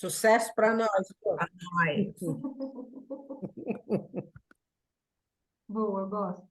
Sucesso para nós. Ai. Boa, gosto.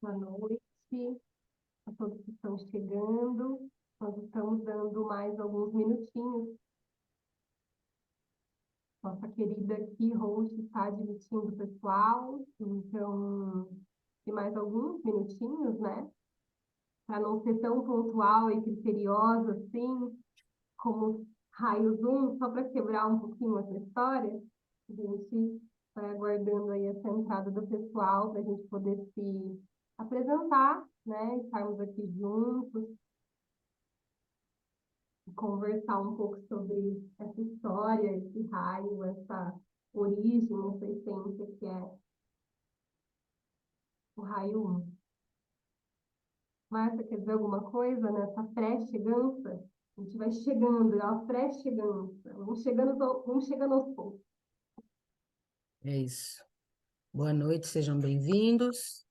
Boa noite a todos que estão chegando. Nós estamos dando mais alguns minutinhos. Nossa querida aqui, host, está admitindo o pessoal. Então, e mais alguns minutinhos, né? Para não ser tão pontual e criteriosa assim, como raio zoom, só para quebrar um pouquinho essa história, a gente vai aguardando aí essa entrada do pessoal para a gente poder se apresentar, né? Estarmos aqui juntos e conversar um pouco sobre essa história, esse raio, essa origem, essa essência que é o raio 1. Márcia, quer dizer alguma coisa nessa pré-chegança? A gente vai chegando, é uma pré-chegança. Vamos chegando aos poucos. É isso. Boa noite, sejam bem-vindos.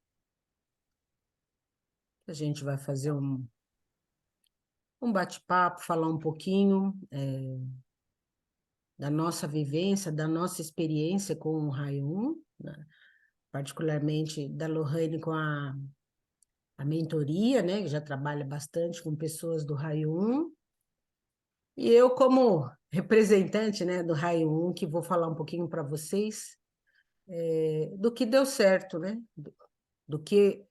A gente vai fazer um bate-papo, falar um pouquinho da nossa vivência, da nossa experiência com o Raio 1, né? Particularmente da Lohane com a mentoria, né? Que já trabalha bastante com pessoas do Raio 1. E eu, como representante, né, do Raio 1, que vou falar um pouquinho para vocês do que deu certo, né? Do que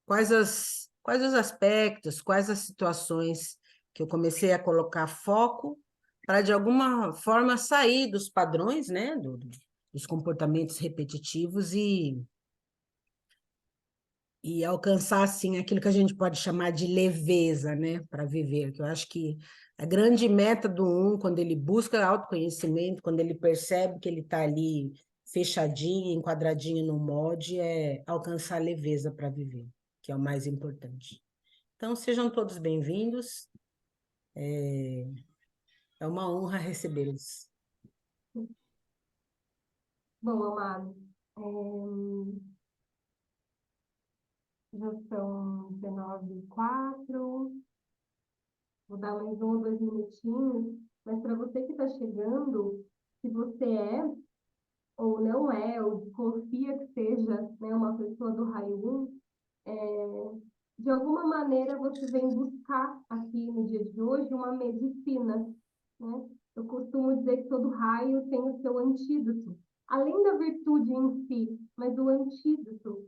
quais os aspectos, quais as situações que eu comecei a colocar foco para, de alguma forma, sair dos padrões, né, dos comportamentos repetitivos e alcançar, assim, aquilo que a gente pode chamar de leveza, né, para viver, que eu acho que a grande meta do quando ele busca autoconhecimento, quando ele percebe que ele está ali fechadinho, enquadradinho no molde, é alcançar leveza para viver, que é o mais importante. Então, sejam todos bem-vindos. É uma honra recebê-los. Bom, amado, já são 19h04. Vou dar mais 1 ou 2 minutinhos, mas para você que está chegando, se você é ou não é, ou confia que seja, né, uma pessoa do raio 1, de alguma maneira você vem buscar aqui no dia de hoje uma medicina, né? Eu costumo dizer que todo raio tem o seu antídoto, além da virtude em si, mas o antídoto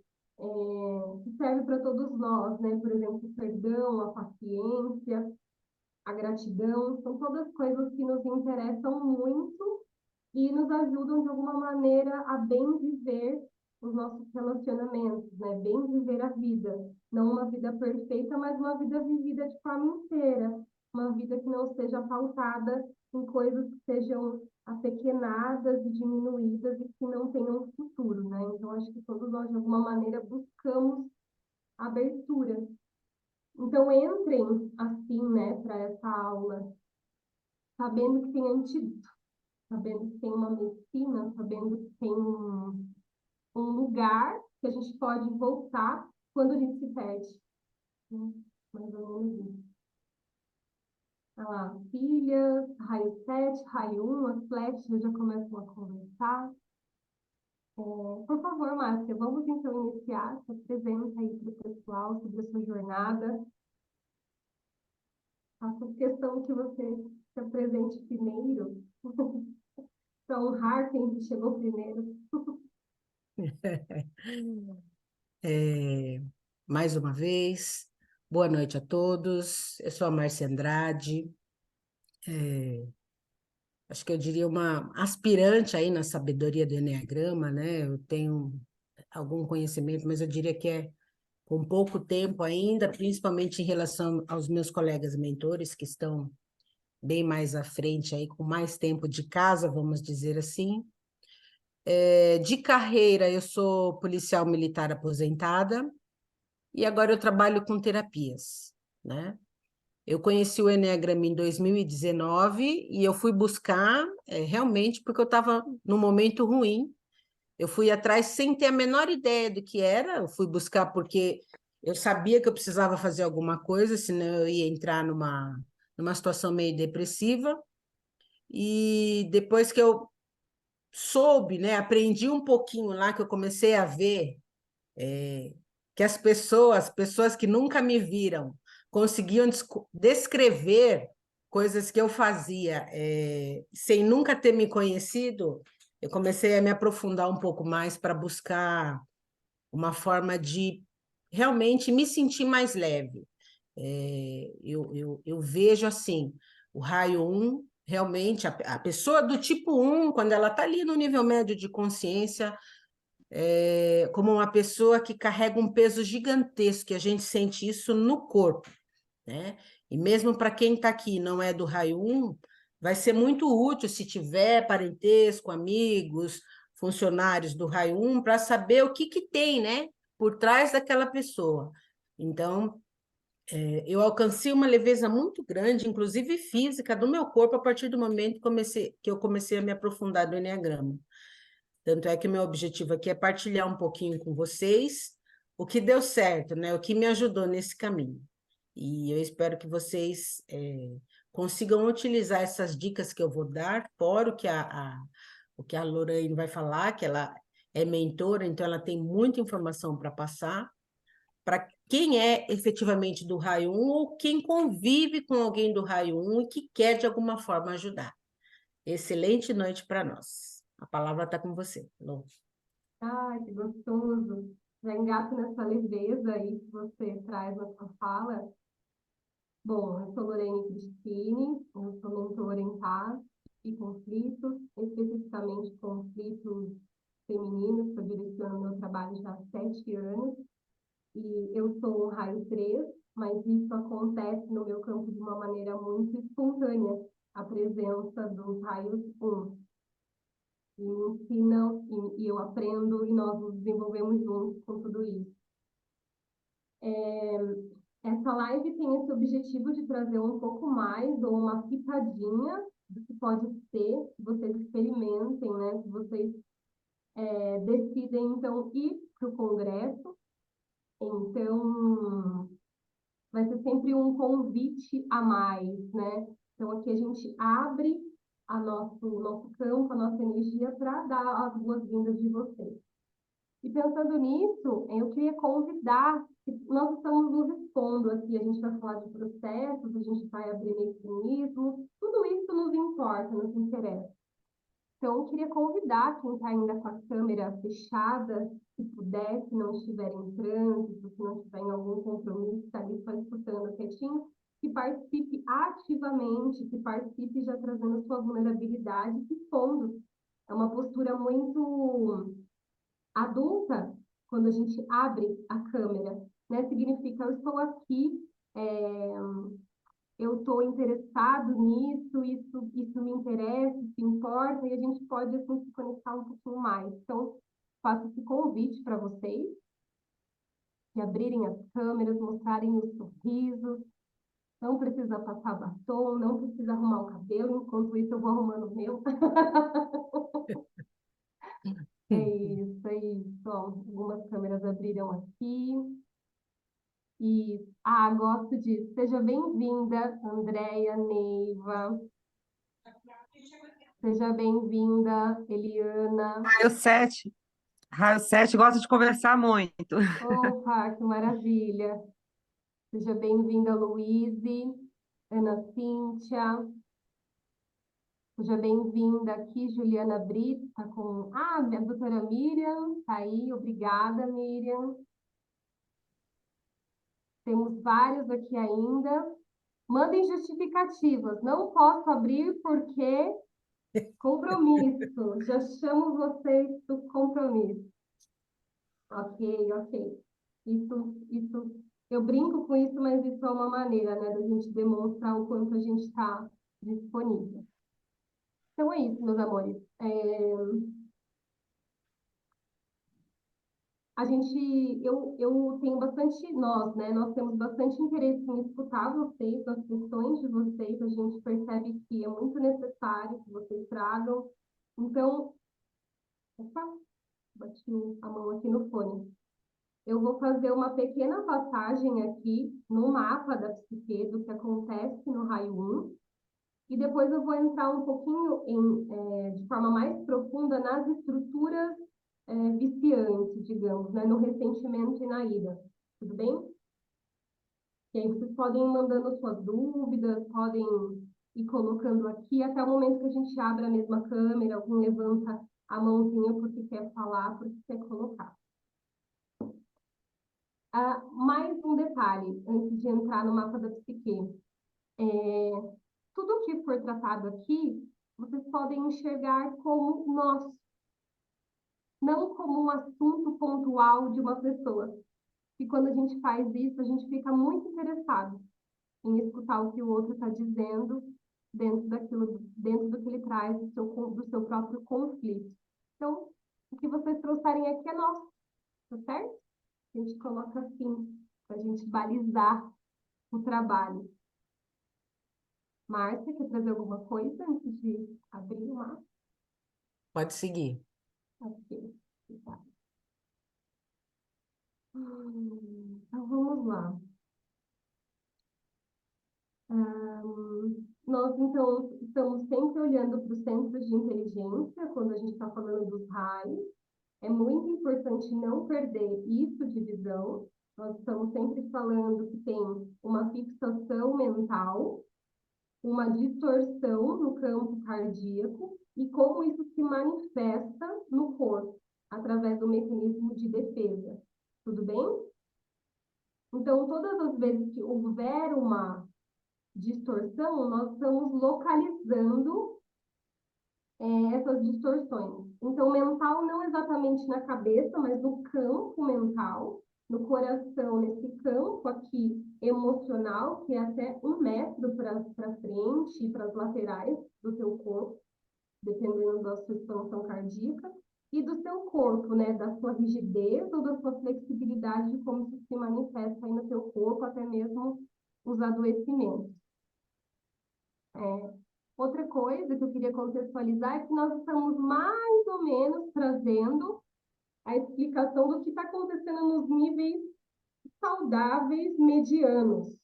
que serve para todos nós, né? Por exemplo, o perdão, a paciência, a gratidão, são todas coisas que nos interessam muito e nos ajudam de alguma maneira a bem viver os nossos relacionamentos, né? Bem viver a vida. Não uma vida perfeita, mas uma vida vivida de forma inteira. Uma vida que não seja pautada em coisas que sejam apequenadas e diminuídas e que não tenham futuro, né? Então, acho que todos nós, de alguma maneira, buscamos abertura. Então, entrem assim, né, para essa aula, sabendo que tem antídoto, sabendo que tem uma medicina, sabendo que tem um lugar que a gente pode voltar quando a gente se perde. Mais ou menos isso. Olha lá, filhas, raio 7, raio 1, as flechas já começam a conversar. Por favor, Márcia, vamos então iniciar. Se apresenta aí para o pessoal sobre a sua jornada. Faço questão que você se apresente primeiro, para honrar quem chegou primeiro. Mais uma vez, boa noite a todos. Eu sou a Márcia Andrade, acho que eu diria uma aspirante aí na sabedoria do Eneagrama, né? Eu tenho algum conhecimento, mas eu diria que é com pouco tempo ainda, principalmente em relação aos meus colegas mentores, que estão bem mais à frente aí, com mais tempo de casa, vamos dizer assim. De carreira, eu sou policial militar aposentada e agora eu trabalho com terapias, né? Eu conheci o Eneagrama em 2019 e eu fui buscar realmente porque eu estava num momento ruim. Eu fui atrás sem ter a menor ideia do que era. Eu fui buscar porque eu sabia que eu precisava fazer alguma coisa, senão eu ia entrar numa situação meio depressiva. E depois que eu soube, né, aprendi um pouquinho lá, que eu comecei a ver que as pessoas que nunca me viram, conseguiam descrever coisas que eu fazia sem nunca ter me conhecido. Eu comecei a me aprofundar um pouco mais para buscar uma forma de realmente me sentir mais leve. Eu vejo assim, o raio um realmente, a pessoa do tipo um quando ela está ali no nível médio de consciência, como uma pessoa que carrega um peso gigantesco, e a gente sente isso no corpo, né? E mesmo para quem está aqui e não é do raio um, vai ser muito útil se tiver parentesco, amigos, funcionários do raio um, para saber o que, que tem, né, por trás daquela pessoa. Então, eu alcancei uma leveza muito grande, inclusive física, do meu corpo, a partir do momento que eu comecei a me aprofundar no Enneagrama. Tanto é que o meu objetivo aqui é partilhar um pouquinho com vocês o que deu certo, né? O que me ajudou nesse caminho. E eu espero que vocês consigam utilizar essas dicas que eu vou dar, fora o que a Lorraine vai falar, que ela é mentora, então ela tem muita informação para passar, para quem é efetivamente do raio um ou quem convive com alguém do raio um e que quer de alguma forma ajudar. Excelente noite para nós. A palavra está com você, Lô. Ai, que gostoso. Já engato nessa leveza aí que você traz na sua fala. Bom, eu sou Lorene Cristine, eu sou mentora em paz e conflitos, especificamente conflitos femininos, que eu direciono meu trabalho já há 7 anos. E eu sou um raio 3, mas isso acontece no meu campo de uma maneira muito espontânea, a presença dos raios 1. E me ensinam, e eu aprendo, e nós nos desenvolvemos juntos com tudo isso. Essa live tem esse objetivo de trazer um pouco mais, ou uma pitadinha do que pode ser, que vocês experimentem, né? Que vocês decidem, então, ir para o congresso. Então, vai ser sempre um convite a mais, né? Então, aqui a gente abre o nosso campo, a nossa energia para dar as boas-vindas de vocês. E pensando nisso, eu queria convidar, nós estamos nos expondo aqui, a gente vai falar de processos, a gente vai abrir mecanismos, tudo isso nos importa, nos interessa. Então, eu queria convidar quem está ainda com a câmera fechada, se puder, se não estiver em trânsito, se não estiver em algum compromisso, está ali só escutando quietinho, que participe ativamente, que participe já trazendo sua vulnerabilidade, se expondo. É uma postura muito adulta quando a gente abre a câmera, né? Significa, eu estou aqui, eu estou interessado nisso, isso me interessa, isso importa, e a gente pode, assim, se conectar um pouquinho mais. Então, faço esse convite para vocês, de abrirem as câmeras, mostrarem os sorrisos, não precisa passar batom, não precisa arrumar o cabelo, enquanto isso eu vou arrumando o meu. É isso. Ó, algumas câmeras abriram aqui. E, gosto disso. Seja bem-vinda, Andréia, Neiva. Seja bem-vinda, Eliana. Raio 7 gosta de conversar muito. Opa, que maravilha. Seja bem-vinda, Luíse, Ana Cíntia. Seja bem-vinda aqui, Juliana Brito, tá com... a doutora Miriam, tá aí. Obrigada, Miriam. Temos vários aqui ainda. Mandem justificativas. Não posso abrir porque compromisso. Já chamo vocês do compromisso. Ok. Eu brinco com isso, mas isso é uma maneira, né, da gente demonstrar o quanto a gente está disponível. Então é isso, meus amores. Eu tenho bastante, nós temos bastante interesse em escutar vocês, as questões de vocês, a gente percebe que é muito necessário que vocês tragam. Então, opa, bati a mão aqui no fone. Eu vou fazer uma pequena passagem aqui no mapa da psique, do que acontece no raio 1, e depois eu vou entrar um pouquinho de forma mais profunda nas estruturas viciantes, digamos, né, no ressentimento e na ira. Tudo bem? E aí vocês podem ir mandando suas dúvidas, podem ir colocando aqui, até o momento que a gente abre a mesma câmera, alguém levanta a mãozinha porque quer falar, porque quer colocar. Mais um detalhe, antes de entrar no mapa da psique. Tudo que for tratado aqui, vocês podem enxergar como nós, não como um assunto pontual de uma pessoa. E quando a gente faz isso, a gente fica muito interessado em escutar o que o outro está dizendo dentro do que ele traz do seu próprio conflito. Então, o que vocês trouxerem aqui é nosso, tá certo? A gente coloca assim, para a gente balizar o trabalho. Márcia, quer trazer alguma coisa antes de abrir o mapa? Pode seguir. Ok, tá. Então, vamos lá. Nós, então, estamos sempre olhando para os centros de inteligência quando a gente está falando dos raios. É muito importante não perder isso de visão. Nós estamos sempre falando que tem uma fixação mental, uma distorção no campo cardíaco e como isso se manifesta no corpo, através do mecanismo de defesa. Tudo bem? Então, todas as vezes que houver uma distorção, nós estamos localizando essas distorções. Então, mental não exatamente na cabeça, mas no campo mental, no coração, nesse campo aqui emocional, que é até 1 metro para frente e para as laterais do seu corpo, dependendo da sua expansão cardíaca, e do seu corpo, né, da sua rigidez ou da sua flexibilidade, de como isso se manifesta aí no seu corpo, até mesmo os adoecimentos. Outra coisa que eu queria contextualizar é que nós estamos mais ou menos trazendo a explicação do que está acontecendo nos níveis saudáveis medianos.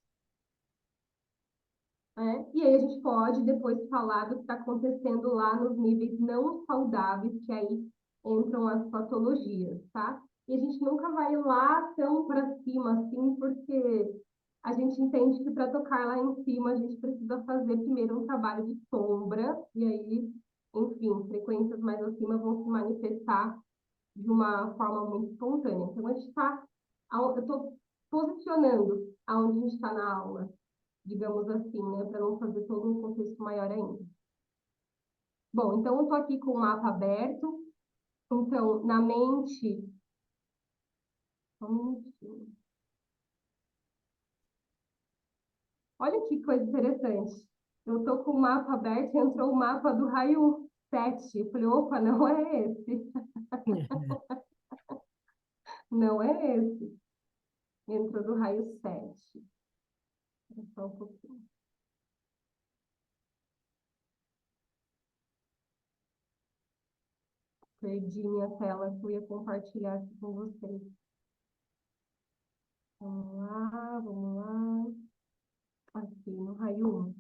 E aí a gente pode depois falar do que está acontecendo lá nos níveis não saudáveis, que aí entram as patologias, tá? E a gente nunca vai lá tão para cima assim, porque a gente entende que para tocar lá em cima a gente precisa fazer primeiro um trabalho de sombra, e aí, enfim, frequências mais acima vão se manifestar de uma forma muito espontânea. Então, eu estou posicionando aonde a gente está na aula, digamos assim, né, para não fazer todo um contexto maior ainda. Bom, então eu estou aqui com o mapa aberto, então, na mente... Só um minutinho. Olha que coisa interessante. Eu estou com o mapa aberto e entrou o mapa do raio 7. Eu falei, opa, não é esse. Não é esse. Entrou do raio 7. Só um pouquinho. Perdi minha tela que eu ia compartilhar aqui com vocês. Vamos lá, vamos lá. Aqui no raio 1.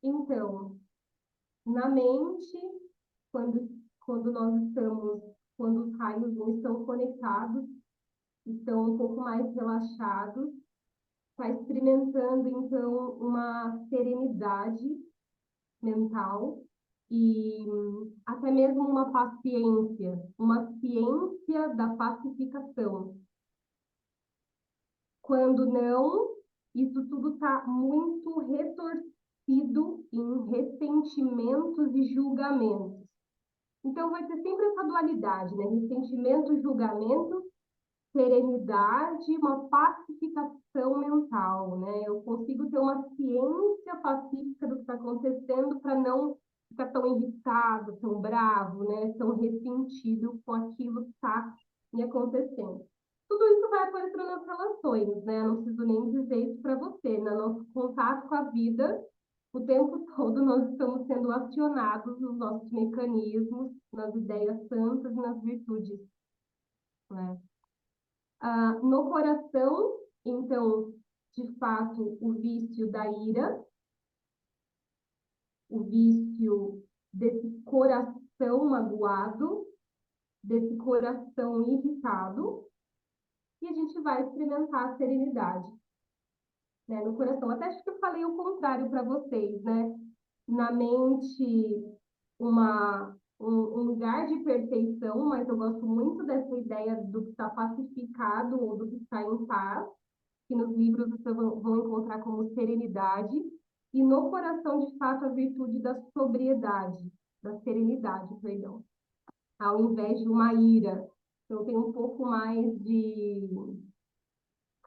Então, na mente, quando os raios não estão conectados, estão um pouco mais relaxados, está experimentando, então, uma serenidade mental e até mesmo uma ciência da pacificação. Quando não, isso tudo está muito retorcido em ressentimentos e julgamentos. Então, vai ter sempre essa dualidade, né? Ressentimento, julgamento, serenidade, uma pacificação mental, né? Eu consigo ter uma ciência pacífica do que está acontecendo para não ficar tão irritado, tão bravo, né? Tão ressentido com aquilo que está me acontecendo. Tudo isso vai aparecer nas relações, né? Eu não preciso nem dizer isso para você. No nosso contato com a vida, o tempo todo nós estamos sendo acionados nos nossos mecanismos, nas ideias santas e nas virtudes, né? No coração, então, de fato, o vício da ira, o vício desse coração magoado, desse coração irritado, e a gente vai experimentar a serenidade, né, no coração. Até acho que eu falei o contrário para vocês, né? Na mente, um lugar de perfeição, mas eu gosto muito dessa ideia do que está pacificado ou do que está em paz, que nos livros vocês vão encontrar como serenidade, e no coração, de fato, a virtude da sobriedade, da serenidade, perdão, ao invés de uma ira. Então, tem um pouco mais de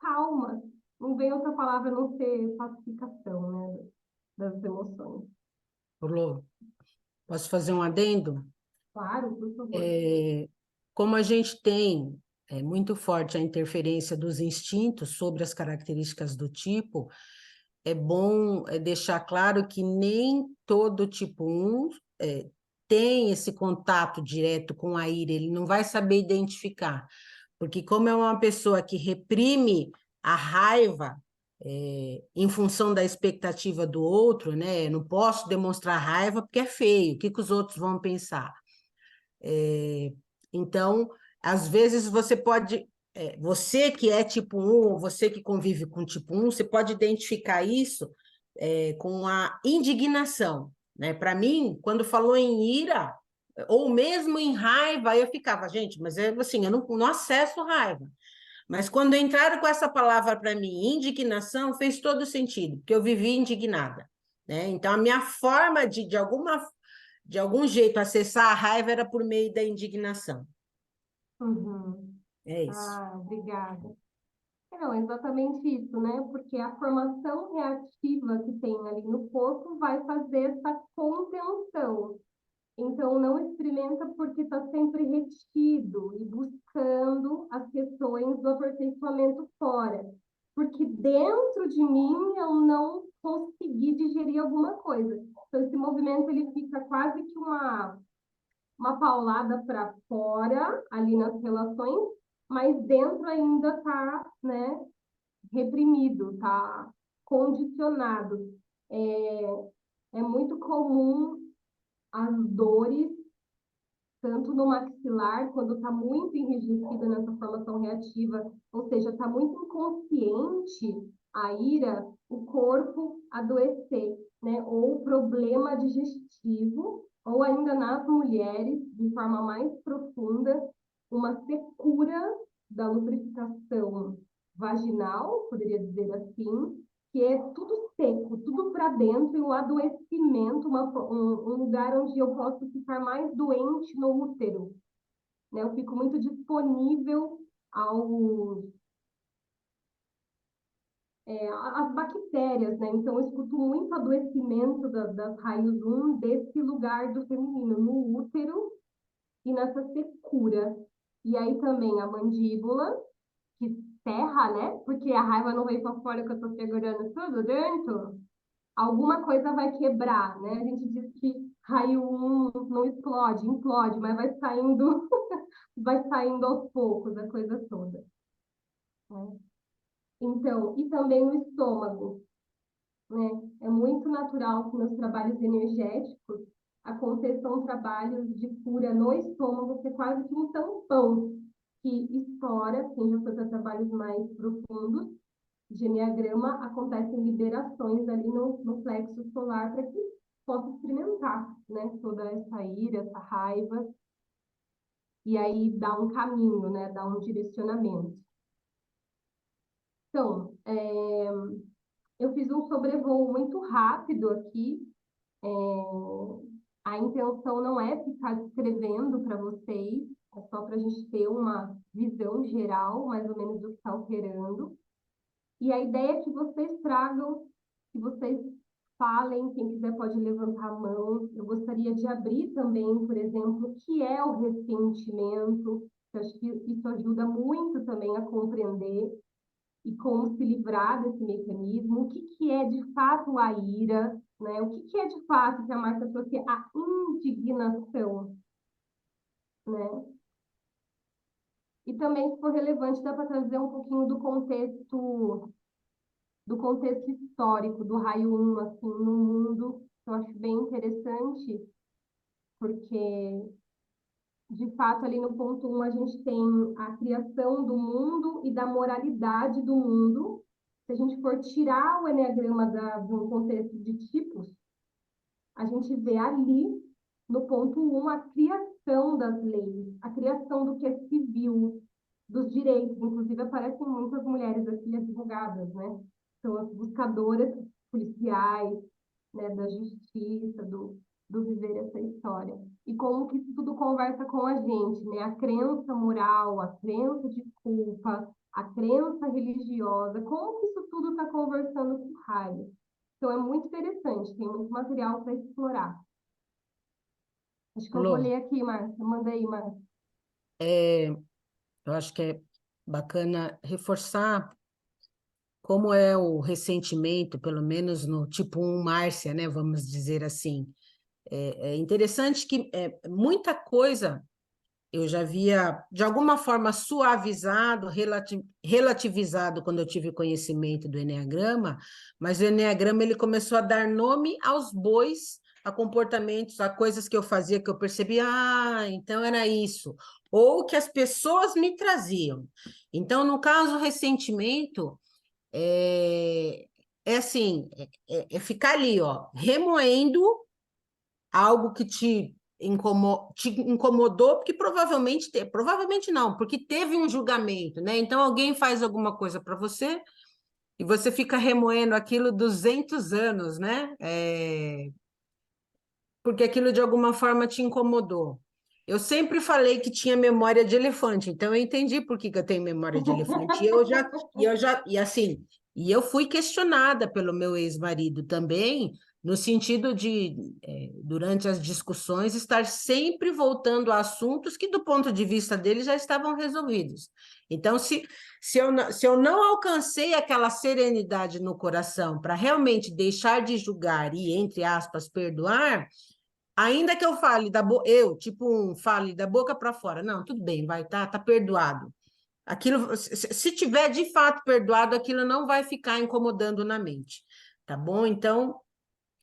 calma. Não vem outra palavra a não ser pacificação, né, das emoções. Lô, posso fazer um adendo? Claro, por favor. Como a gente tem muito forte a interferência dos instintos sobre as características do tipo, é bom deixar claro que nem todo tipo 1 tem esse contato direto com a ira, ele não vai saber identificar, porque como é uma pessoa que reprime a raiva em função da expectativa do outro, né? Eu não posso demonstrar raiva porque é feio, o que que os outros vão pensar? Então, às vezes você pode, você que é tipo 1, ou você que convive com tipo 1, você pode identificar isso com a indignação, né? Para mim, quando falou em ira, ou mesmo em raiva, eu ficava, gente, mas é assim, eu não acesso raiva. Mas quando entraram com essa palavra para mim, indignação, fez todo sentido, porque eu vivi indignada, né? Então, a minha forma de algum jeito, acessar a raiva era por meio da indignação. Uhum. É isso. Ah, obrigada. Não, é exatamente isso, né? Porque a formação reativa que tem ali no corpo vai fazer essa contenção. Então, não experimenta porque está sempre retido e buscando as questões do aperfeiçoamento fora. Porque dentro de mim eu não consegui digerir alguma coisa. Então, esse movimento ele fica quase que uma paulada para fora, ali nas relações, mas dentro ainda está, né, reprimido, está condicionado. É muito comum as dores tanto no maxilar, quando está muito enrijecido nessa formação reativa, ou seja, está muito inconsciente a ira, o corpo adoecer, né? Ou problema digestivo, ou ainda nas mulheres, de forma mais profunda, uma secura da lubrificação vaginal, poderia dizer assim, que é tudo seco, tudo para dentro, e o adoecimento, um lugar onde eu posso ficar mais doente no útero, né? Eu fico muito disponível ao, às bactérias, né? Então, eu escuto muito adoecimento das raios 1 desse lugar do feminino, no útero e nessa secura. E aí também a mandíbula, que serra, né? Porque a raiva não veio para fora que eu tô segurando tudo dentro. Alguma coisa vai quebrar, né? A gente diz que raio 1 não explode, implode, mas vai saindo, vai saindo aos poucos a coisa toda, né? Então, e também o estômago, né? É muito natural que nos trabalhos energéticos aconteçam trabalhos de cura no estômago, que é quase que um tampão que estoura, quem já foi para trabalhos mais profundos, de Enneagrama, acontecem liberações ali no plexo solar para que possa experimentar, né, toda essa ira, essa raiva, e aí dá um caminho, né, dá um direcionamento. Então, eu fiz um sobrevoo muito rápido aqui, A intenção não é ficar descrevendo para vocês, é só para a gente ter uma visão geral, mais ou menos, do que está operando. E a ideia é que vocês tragam, que vocês falem, quem quiser pode levantar a mão. Eu gostaria de abrir também, por exemplo, o que é o ressentimento. Eu acho que isso ajuda muito também a compreender e como se livrar desse mecanismo. O que que é de fato a ira, né? O que que é de fato que a Marta trouxe a indignação, né? E também, se for relevante, dá para trazer um pouquinho do contexto histórico do raio 1, assim, no mundo. Eu acho bem interessante, porque, de fato, ali no ponto 1, a gente tem a criação do mundo e da moralidade do mundo. Se a gente for tirar o eneagrama de um contexto de tipos, a gente vê ali, no ponto 1, a criação das leis, a criação do que é civil, dos direitos. Inclusive, aparecem muitas mulheres aqui advogadas, né? São as buscadoras policiais, né, da justiça, do viver essa história. E como que isso tudo conversa com a gente, né? A crença moral, a crença de culpa, a crença religiosa, como que isso tudo está conversando com o raio. Então, é muito interessante, tem muito material para explorar. Acho que eu vou Lô, ler aqui, Márcia. Manda aí, Márcia. eu acho que é bacana reforçar como é o ressentimento, pelo menos no tipo 1 Márcia, né? Vamos dizer assim. É interessante que muita coisa eu já havia, de alguma forma, suavizado, relativizado quando eu tive conhecimento do Eneagrama, mas o Eneagrama ele começou a dar nome aos bois, a comportamentos, a coisas que eu fazia que eu percebi, então era isso. Ou que as pessoas me traziam. Então, no caso, o ressentimento é, é assim, é ficar ali, ó, remoendo algo que te incomodou, porque provavelmente não, porque teve um julgamento, né? Então alguém faz alguma coisa para você e você fica remoendo aquilo 200 anos, né? Porque aquilo de alguma forma te incomodou. Eu sempre falei que tinha memória de elefante, então eu entendi por que que eu tenho memória de elefante. E assim, e eu fui questionada pelo meu ex-marido também, no sentido de, durante as discussões, estar sempre voltando a assuntos que, do ponto de vista dele, já estavam resolvidos. Então, se eu não alcancei aquela serenidade no coração para realmente deixar de julgar e, entre aspas, perdoar, ainda que eu fale fale da boca para fora, não, tudo bem, vai, tá perdoado. Aquilo, se tiver de fato perdoado, aquilo não vai ficar incomodando na mente, tá bom? Então,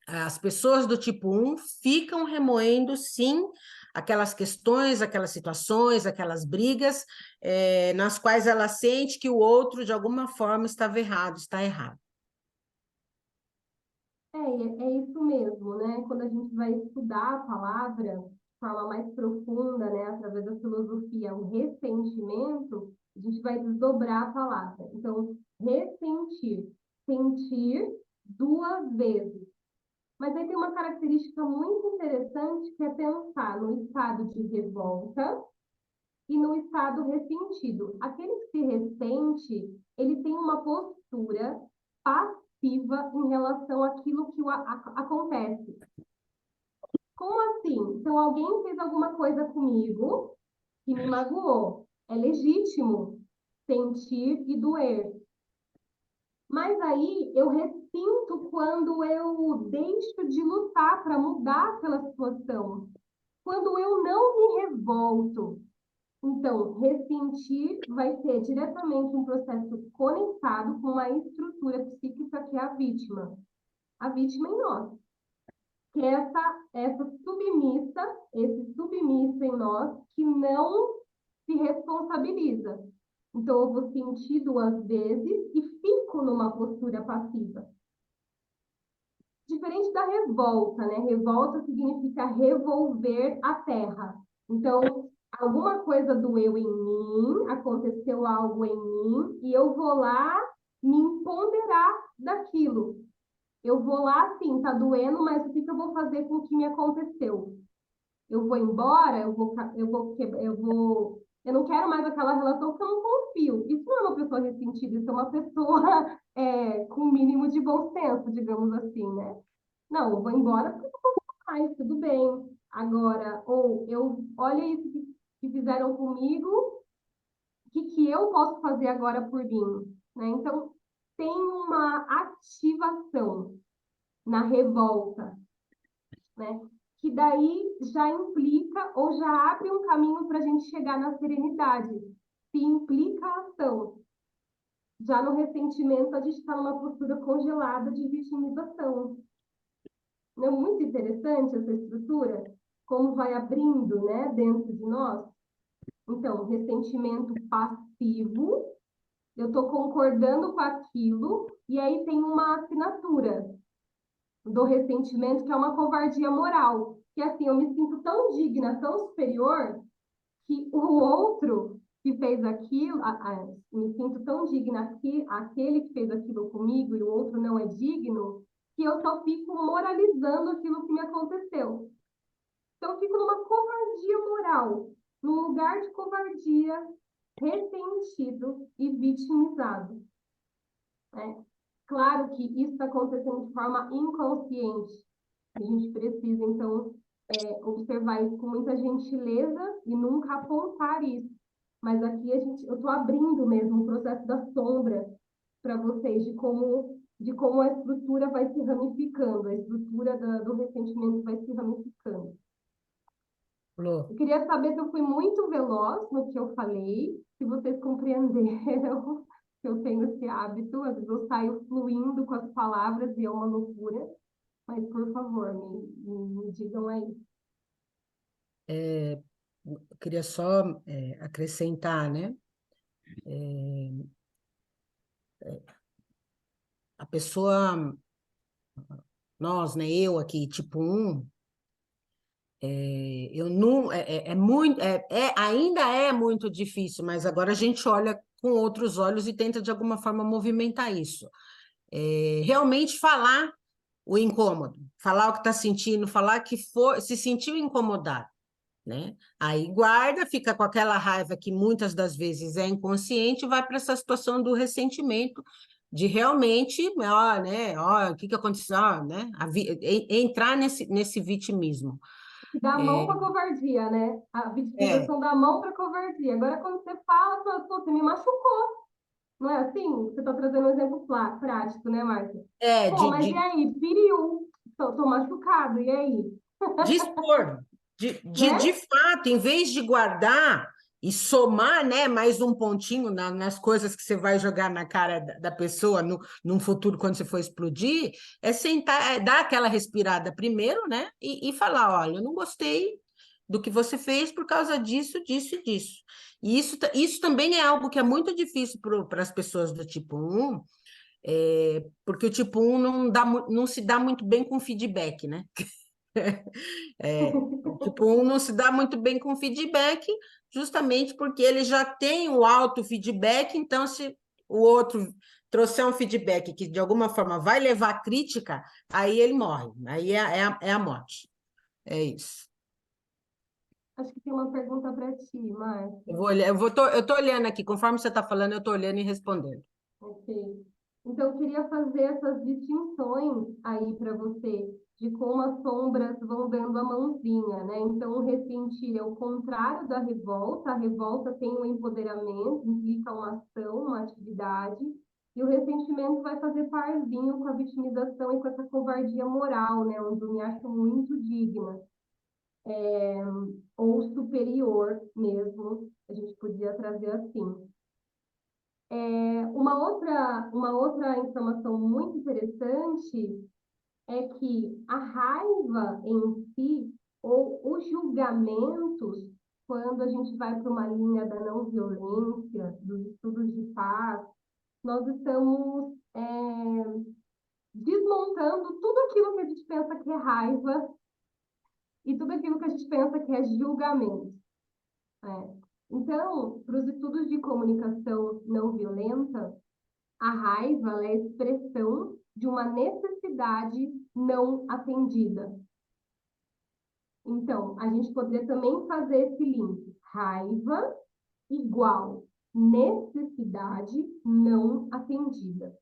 as pessoas do tipo 1 ficam remoendo, sim, aquelas questões, aquelas situações, aquelas brigas, nas quais ela sente que o outro, de alguma forma, estava errado, está errado. É isso mesmo, né? Quando a gente vai estudar a palavra de forma mais profunda, né, através da filosofia, o ressentimento, a gente vai desdobrar a palavra. Então, ressentir, sentir duas vezes. Mas aí tem uma característica muito interessante que é pensar no estado de revolta e no estado ressentido. Aquele que se ressente, ele tem uma postura passiva em relação àquilo que acontece. Como assim? Então, alguém fez alguma coisa comigo que me magoou. É legítimo sentir e doer. Mas aí eu ressinto quando eu deixo de lutar para mudar aquela situação. Quando eu não me revolto. Então, ressentir vai ser diretamente um processo conectado com uma estrutura psíquica que é a vítima em nós, que é essa submissa, esse submisso em nós que não se responsabiliza. Então, eu vou sentir duas vezes e fico numa postura passiva. Diferente da revolta, né? Revolta significa revolver a terra. Então, alguma coisa doeu em mim, aconteceu algo em mim, e eu vou lá me empoderar daquilo. Eu vou lá, assim, tá doendo, mas o que que eu vou fazer com o que me aconteceu? Eu vou embora, eu não quero mais aquela relação porque eu não confio. Isso não é uma pessoa ressentida, isso é uma pessoa com o mínimo de bom senso, digamos assim, né? Não, eu vou embora porque eu não confio mais, tudo bem. Agora, ou olha isso que fizeram comigo, o que que eu posso fazer agora por mim, né? Então, tem uma ativação na revolta, né? Que daí já implica ou já abre um caminho para a gente chegar na serenidade. Se implica a ação. Já no ressentimento, a gente está numa postura congelada de vitimização. Não é muito interessante essa estrutura? Como vai abrindo, né, dentro de nós? Então, ressentimento passivo, eu estou concordando com aquilo, e aí tem uma assinatura do ressentimento, que é uma covardia moral. Que assim, eu me sinto tão digna, tão superior, que o outro que fez aquilo, me sinto tão digna que aquele que fez aquilo comigo e o outro não é digno, que eu só fico moralizando aquilo que me aconteceu. Então, eu fico numa covardia moral, num lugar de covardia, ressentido e vitimizado, né? Claro que isso está acontecendo de forma inconsciente. A gente precisa, então, observar isso com muita gentileza e nunca apontar isso. Mas aqui eu estou abrindo mesmo o processo da sombra para vocês, de como a estrutura vai se ramificando, a estrutura do ressentimento vai se ramificando. Lô, Eu queria saber se eu fui muito veloz no que eu falei, se vocês compreenderam que eu tenho esse hábito, às vezes eu saio fluindo com as palavras e é uma loucura, mas por favor, me digam aí. eu queria só acrescentar, né? A pessoa, nós, né? Eu aqui, tipo um, eu não, muito, ainda é muito difícil, mas agora a gente olha com outros olhos e tenta de alguma forma movimentar isso. Realmente falar o incômodo, falar o que está sentindo, falar que se sentiu incomodado, né? Aí guarda, fica com aquela raiva que muitas das vezes é inconsciente e vai para essa situação do ressentimento, de realmente, ó, né, ó, o que que aconteceu, ó, né? Entrar nesse vitimismo. Dá a mão É, para covardia, né? A é, vitimização dá a mão para covardia. Agora, quando você fala, pô, você me machucou. Não é assim? Você está trazendo um exemplo prático, né, Márcia? é Pô, de, mas e de, aí? Feriu. Tô machucado, e aí? de expor, de Né? fato, em vez de guardar e somar, né, mais um pontinho nas coisas que você vai jogar na cara da pessoa num futuro, quando você for explodir, é sentar, dar aquela respirada primeiro, né, e falar, olha, eu não gostei do que você fez por causa disso, disso e disso. E isso também é algo que é muito difícil para as pessoas do tipo 1, porque o tipo 1 não se dá muito bem com feedback, né? O tipo 1 não se dá muito bem com feedback, justamente porque ele já tem o auto-feedback, então, se o outro trouxer um feedback que de alguma forma vai levar a crítica, aí ele morre, aí é a morte. É isso. Acho que tem uma pergunta para ti, Márcia. Eu vou olhar, eu tô olhando aqui, conforme você está falando, eu estou olhando e respondendo. Ok. Então, eu queria fazer essas distinções aí para você, de como as sombras vão dando a mãozinha, né? Então, o ressentir é o contrário da revolta. A revolta tem um empoderamento, implica uma ação, uma atividade. E o ressentimento vai fazer parzinho com a vitimização e com essa covardia moral, né? Onde eu me acho muito digna, ou superior mesmo, a gente podia trazer assim. Uma outra informação muito interessante é que a raiva em si, ou os julgamentos, quando a gente vai para uma linha da não violência, dos estudos de paz, nós estamos desmontando tudo aquilo que a gente pensa que é raiva e tudo aquilo que a gente pensa que é julgamento, né? Então, para os estudos de comunicação não violenta, a raiva é a expressão de uma necessidade necessidade não atendida. Então, a gente poderia também fazer esse link. Raiva igual necessidade não atendida.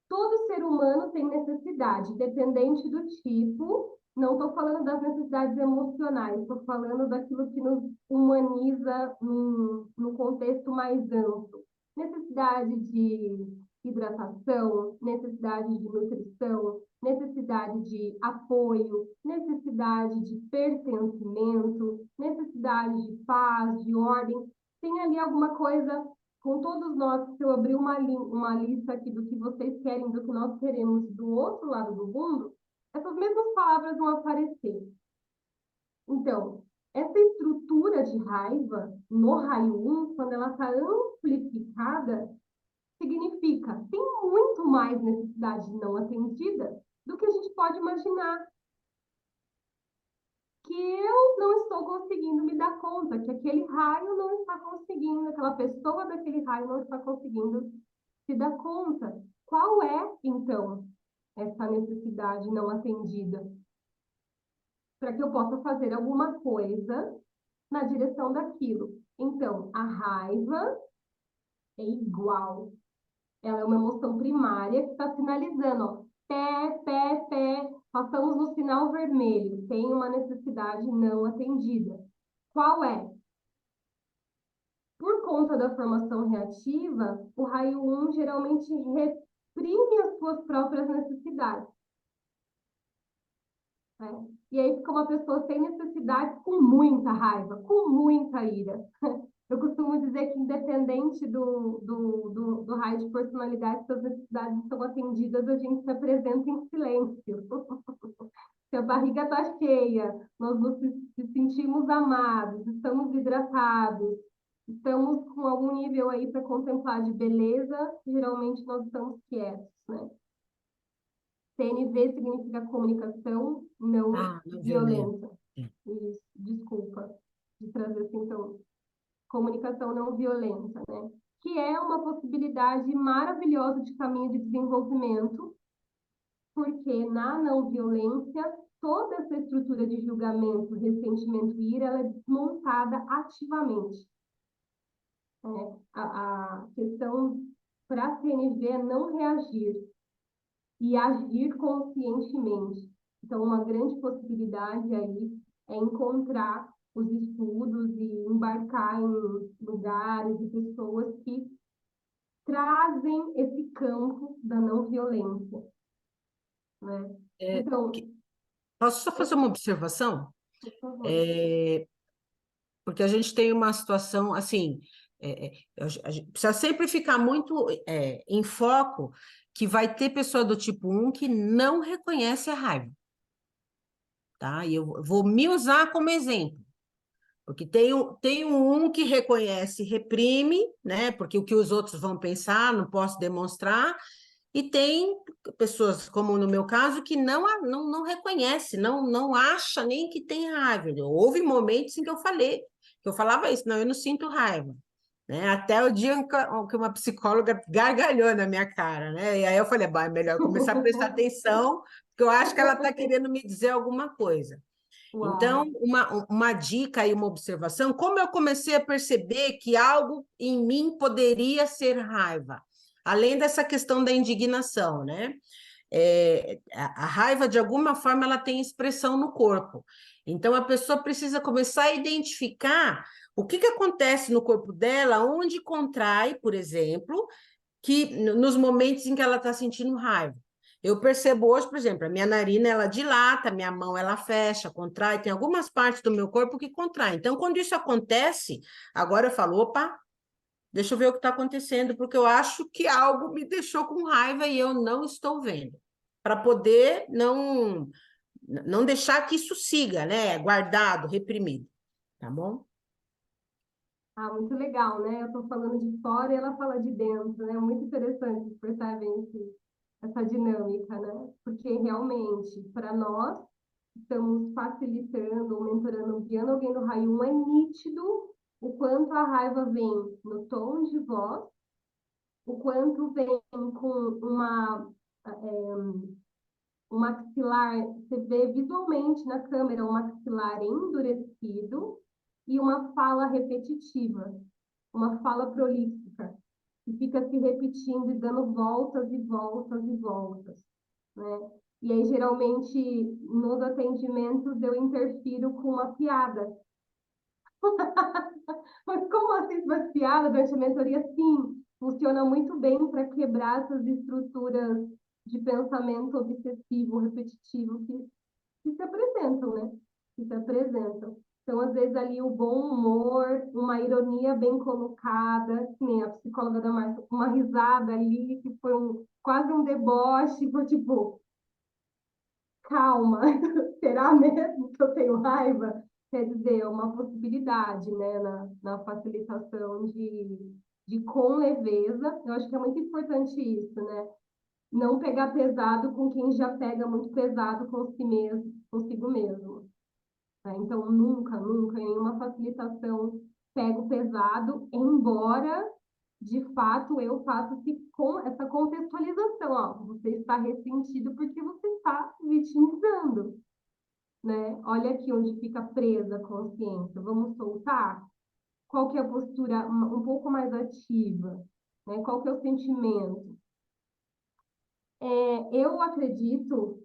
Todo ser humano tem necessidade, dependente do tipo. Não estou falando das necessidades emocionais, estou falando daquilo que nos humaniza no contexto mais amplo. Necessidade de hidratação, necessidade de nutrição, necessidade de apoio, necessidade de pertencimento, necessidade de paz, de ordem. Tem ali alguma coisa com todos nós, se eu abrir uma lista aqui do que vocês querem, do que nós queremos do outro lado do mundo, essas mesmas palavras vão aparecer. Então, essa estrutura de raiva no raio 1, quando ela está amplificada, significa tem muito mais necessidade não atendida do que a gente pode imaginar. Que eu não estou conseguindo me dar conta, que aquele raio não está conseguindo, aquela pessoa daquele raio não está conseguindo se dar conta. Qual é, então, essa necessidade não atendida? Para que eu possa fazer alguma coisa na direção daquilo. Então, a raiva é igual. Ela é uma emoção primária que está sinalizando, ó, pé, passamos no sinal vermelho, tem uma necessidade não atendida. Qual é? Por conta da formação reativa, o raio 1 geralmente reprime as suas próprias necessidades. Né? E aí fica uma pessoa sem necessidade, com muita raiva, com muita ira. Eu costumo dizer que, independente do raio de personalidade, se as necessidades são atendidas, a gente se apresenta em silêncio. Se a barriga está cheia, nós nos sentimos amados, estamos hidratados, estamos com algum nível aí para contemplar de beleza, geralmente nós estamos quietos, né? CNV significa comunicação não Não violenta. violenta. Isso, desculpa de trazer assim, então, comunicação não violenta, né? Que é uma possibilidade maravilhosa de caminho de desenvolvimento, porque na não violência, toda essa estrutura de julgamento, ressentimento e ira, ela é desmontada ativamente. A questão para a CNV é não reagir e agir conscientemente. Então, uma grande possibilidade aí é encontrar os estudos e embarcar em lugares e pessoas que trazem esse campo da não violência, né? Então, Posso só fazer uma observação? por favor. Porque a gente tem uma situação assim, a gente precisa sempre ficar muito em foco que vai ter pessoa do tipo 1 que não reconhece a raiva, tá? E eu vou me usar como exemplo, porque tem um que reconhece e reprime, né? Porque o que os outros vão pensar, não posso demonstrar, e tem pessoas, como no meu caso, que não reconhece, não acha nem que tem raiva. Houve momentos em que eu falava isso, não, eu não sinto raiva. Né? Até o dia que uma psicóloga gargalhou na minha cara, né? E aí eu falei, é melhor começar a prestar atenção, porque eu acho que ela está querendo me dizer alguma coisa. Então, Uau. uma dica e uma observação, como eu comecei a perceber que algo em mim poderia ser raiva, além dessa questão da indignação, né? A raiva, de alguma forma, ela tem expressão no corpo. Então, a pessoa precisa começar a identificar o que acontece no corpo dela, onde contrai, por exemplo, que nos momentos em que ela está sentindo raiva. Eu percebo hoje, por exemplo, a minha narina, ela dilata, a minha mão, ela fecha, contrai, tem algumas partes do meu corpo que contraem. Então, quando isso acontece, agora eu falo, opa, deixa eu ver o que está acontecendo, porque eu acho que algo me deixou com raiva e eu não estou vendo. Para poder não deixar que isso siga, né? Guardado, reprimido. Tá bom? Ah, muito legal, né? Eu estou falando de fora e ela fala de dentro, né? Muito interessante, percebem essa dinâmica, né? Porque realmente, para nós, estamos facilitando, mentorando, guiando alguém no raio 1, é nítido o quanto a raiva vem no tom de voz, o quanto vem com uma o maxilar, você vê visualmente na câmera um maxilar endurecido e uma fala repetitiva, uma fala prolífica, que fica se repetindo e dando voltas e voltas e voltas, né? E aí, geralmente, nos atendimentos, eu interfiro com uma piada. Mas como assim uma piada durante a mentoria? Sim, funciona muito bem para quebrar essas estruturas de pensamento obsessivo, repetitivo que se apresentam, né? Que se apresentam. Então, às vezes, ali o bom humor, uma ironia bem colocada, que nem a psicóloga da Márcia, uma risada ali, que foi quase um deboche, foi tipo, calma, será mesmo que eu tenho raiva? Quer dizer, é uma possibilidade, né, na facilitação de com leveza. Eu acho que é muito importante isso, né? Não pegar pesado com quem já pega muito pesado com si mesmo, consigo mesmo. Né? Então, nunca, nunca, em nenhuma facilitação pego pesado, embora, de fato, eu faça com essa contextualização. Ó, você está ressentido porque você está se vitimizando, né? Olha aqui onde fica presa a consciência. Vamos soltar? Qual que é a postura um pouco mais ativa? Né? Qual que é o sentimento? Eu acredito,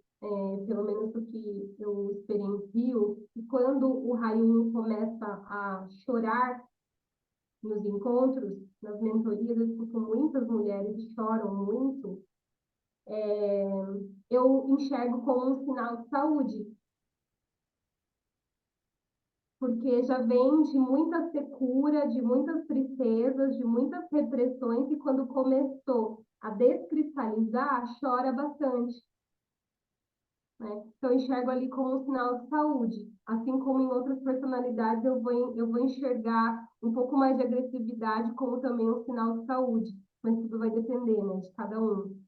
pelo menos o que eu experiencio, que quando o Raio começa a chorar nos encontros, nas mentorias, eu escuto muitas mulheres que choram muito, eu enxergo como um sinal de saúde, porque já vem de muita secura, de muitas tristezas, de muitas repressões, e quando começou a descristalizar, chora bastante. Né? Então, eu enxergo ali como um sinal de saúde. Assim como em outras personalidades, eu vou enxergar um pouco mais de agressividade como também um sinal de saúde. Mas tudo vai depender, né, de cada um.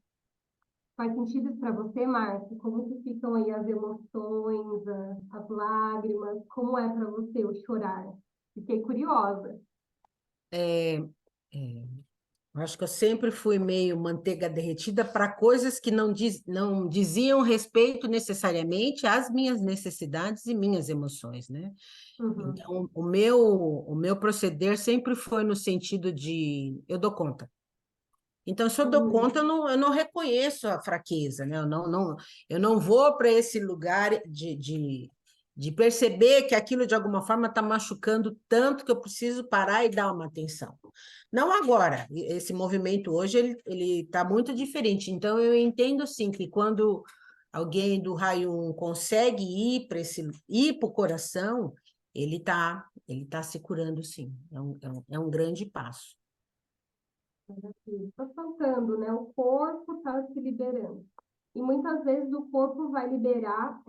Faz sentido isso para você, Márcia? Como que ficam aí as emoções, as lágrimas? Como é para você o chorar? Fiquei curiosa. É, eu acho que eu sempre fui meio manteiga derretida para coisas que não diziam respeito necessariamente às minhas necessidades e minhas emoções, né? Uhum. Então, o meu proceder sempre foi no sentido de eu dou conta. Então, se eu dou conta, Uhum. eu não reconheço a fraqueza, né? Eu não vou para esse lugar de perceber que aquilo de alguma forma está machucando tanto que eu preciso parar e dar uma atenção. Não agora, esse movimento hoje ele está muito diferente. Então, eu entendo sim que quando alguém do raio 1 consegue ir para o coração, ele tá se curando sim. É um grande passo. Está soltando, né? O corpo está se liberando. E muitas vezes o corpo vai liberar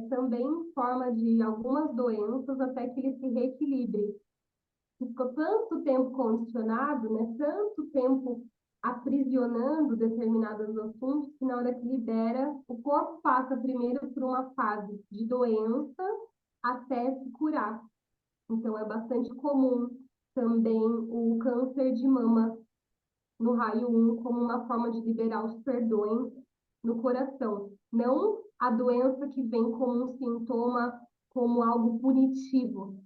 também em forma de algumas doenças até que ele se reequilibre. Ficou tanto tempo condicionado, né? Tanto tempo aprisionando determinados assuntos que na hora que libera, o corpo passa primeiro por uma fase de doença até se curar. Então é bastante comum também o câncer de mama no raio 1 como uma forma de liberar os perdões no coração. Não a doença que vem como um sintoma, como algo punitivo.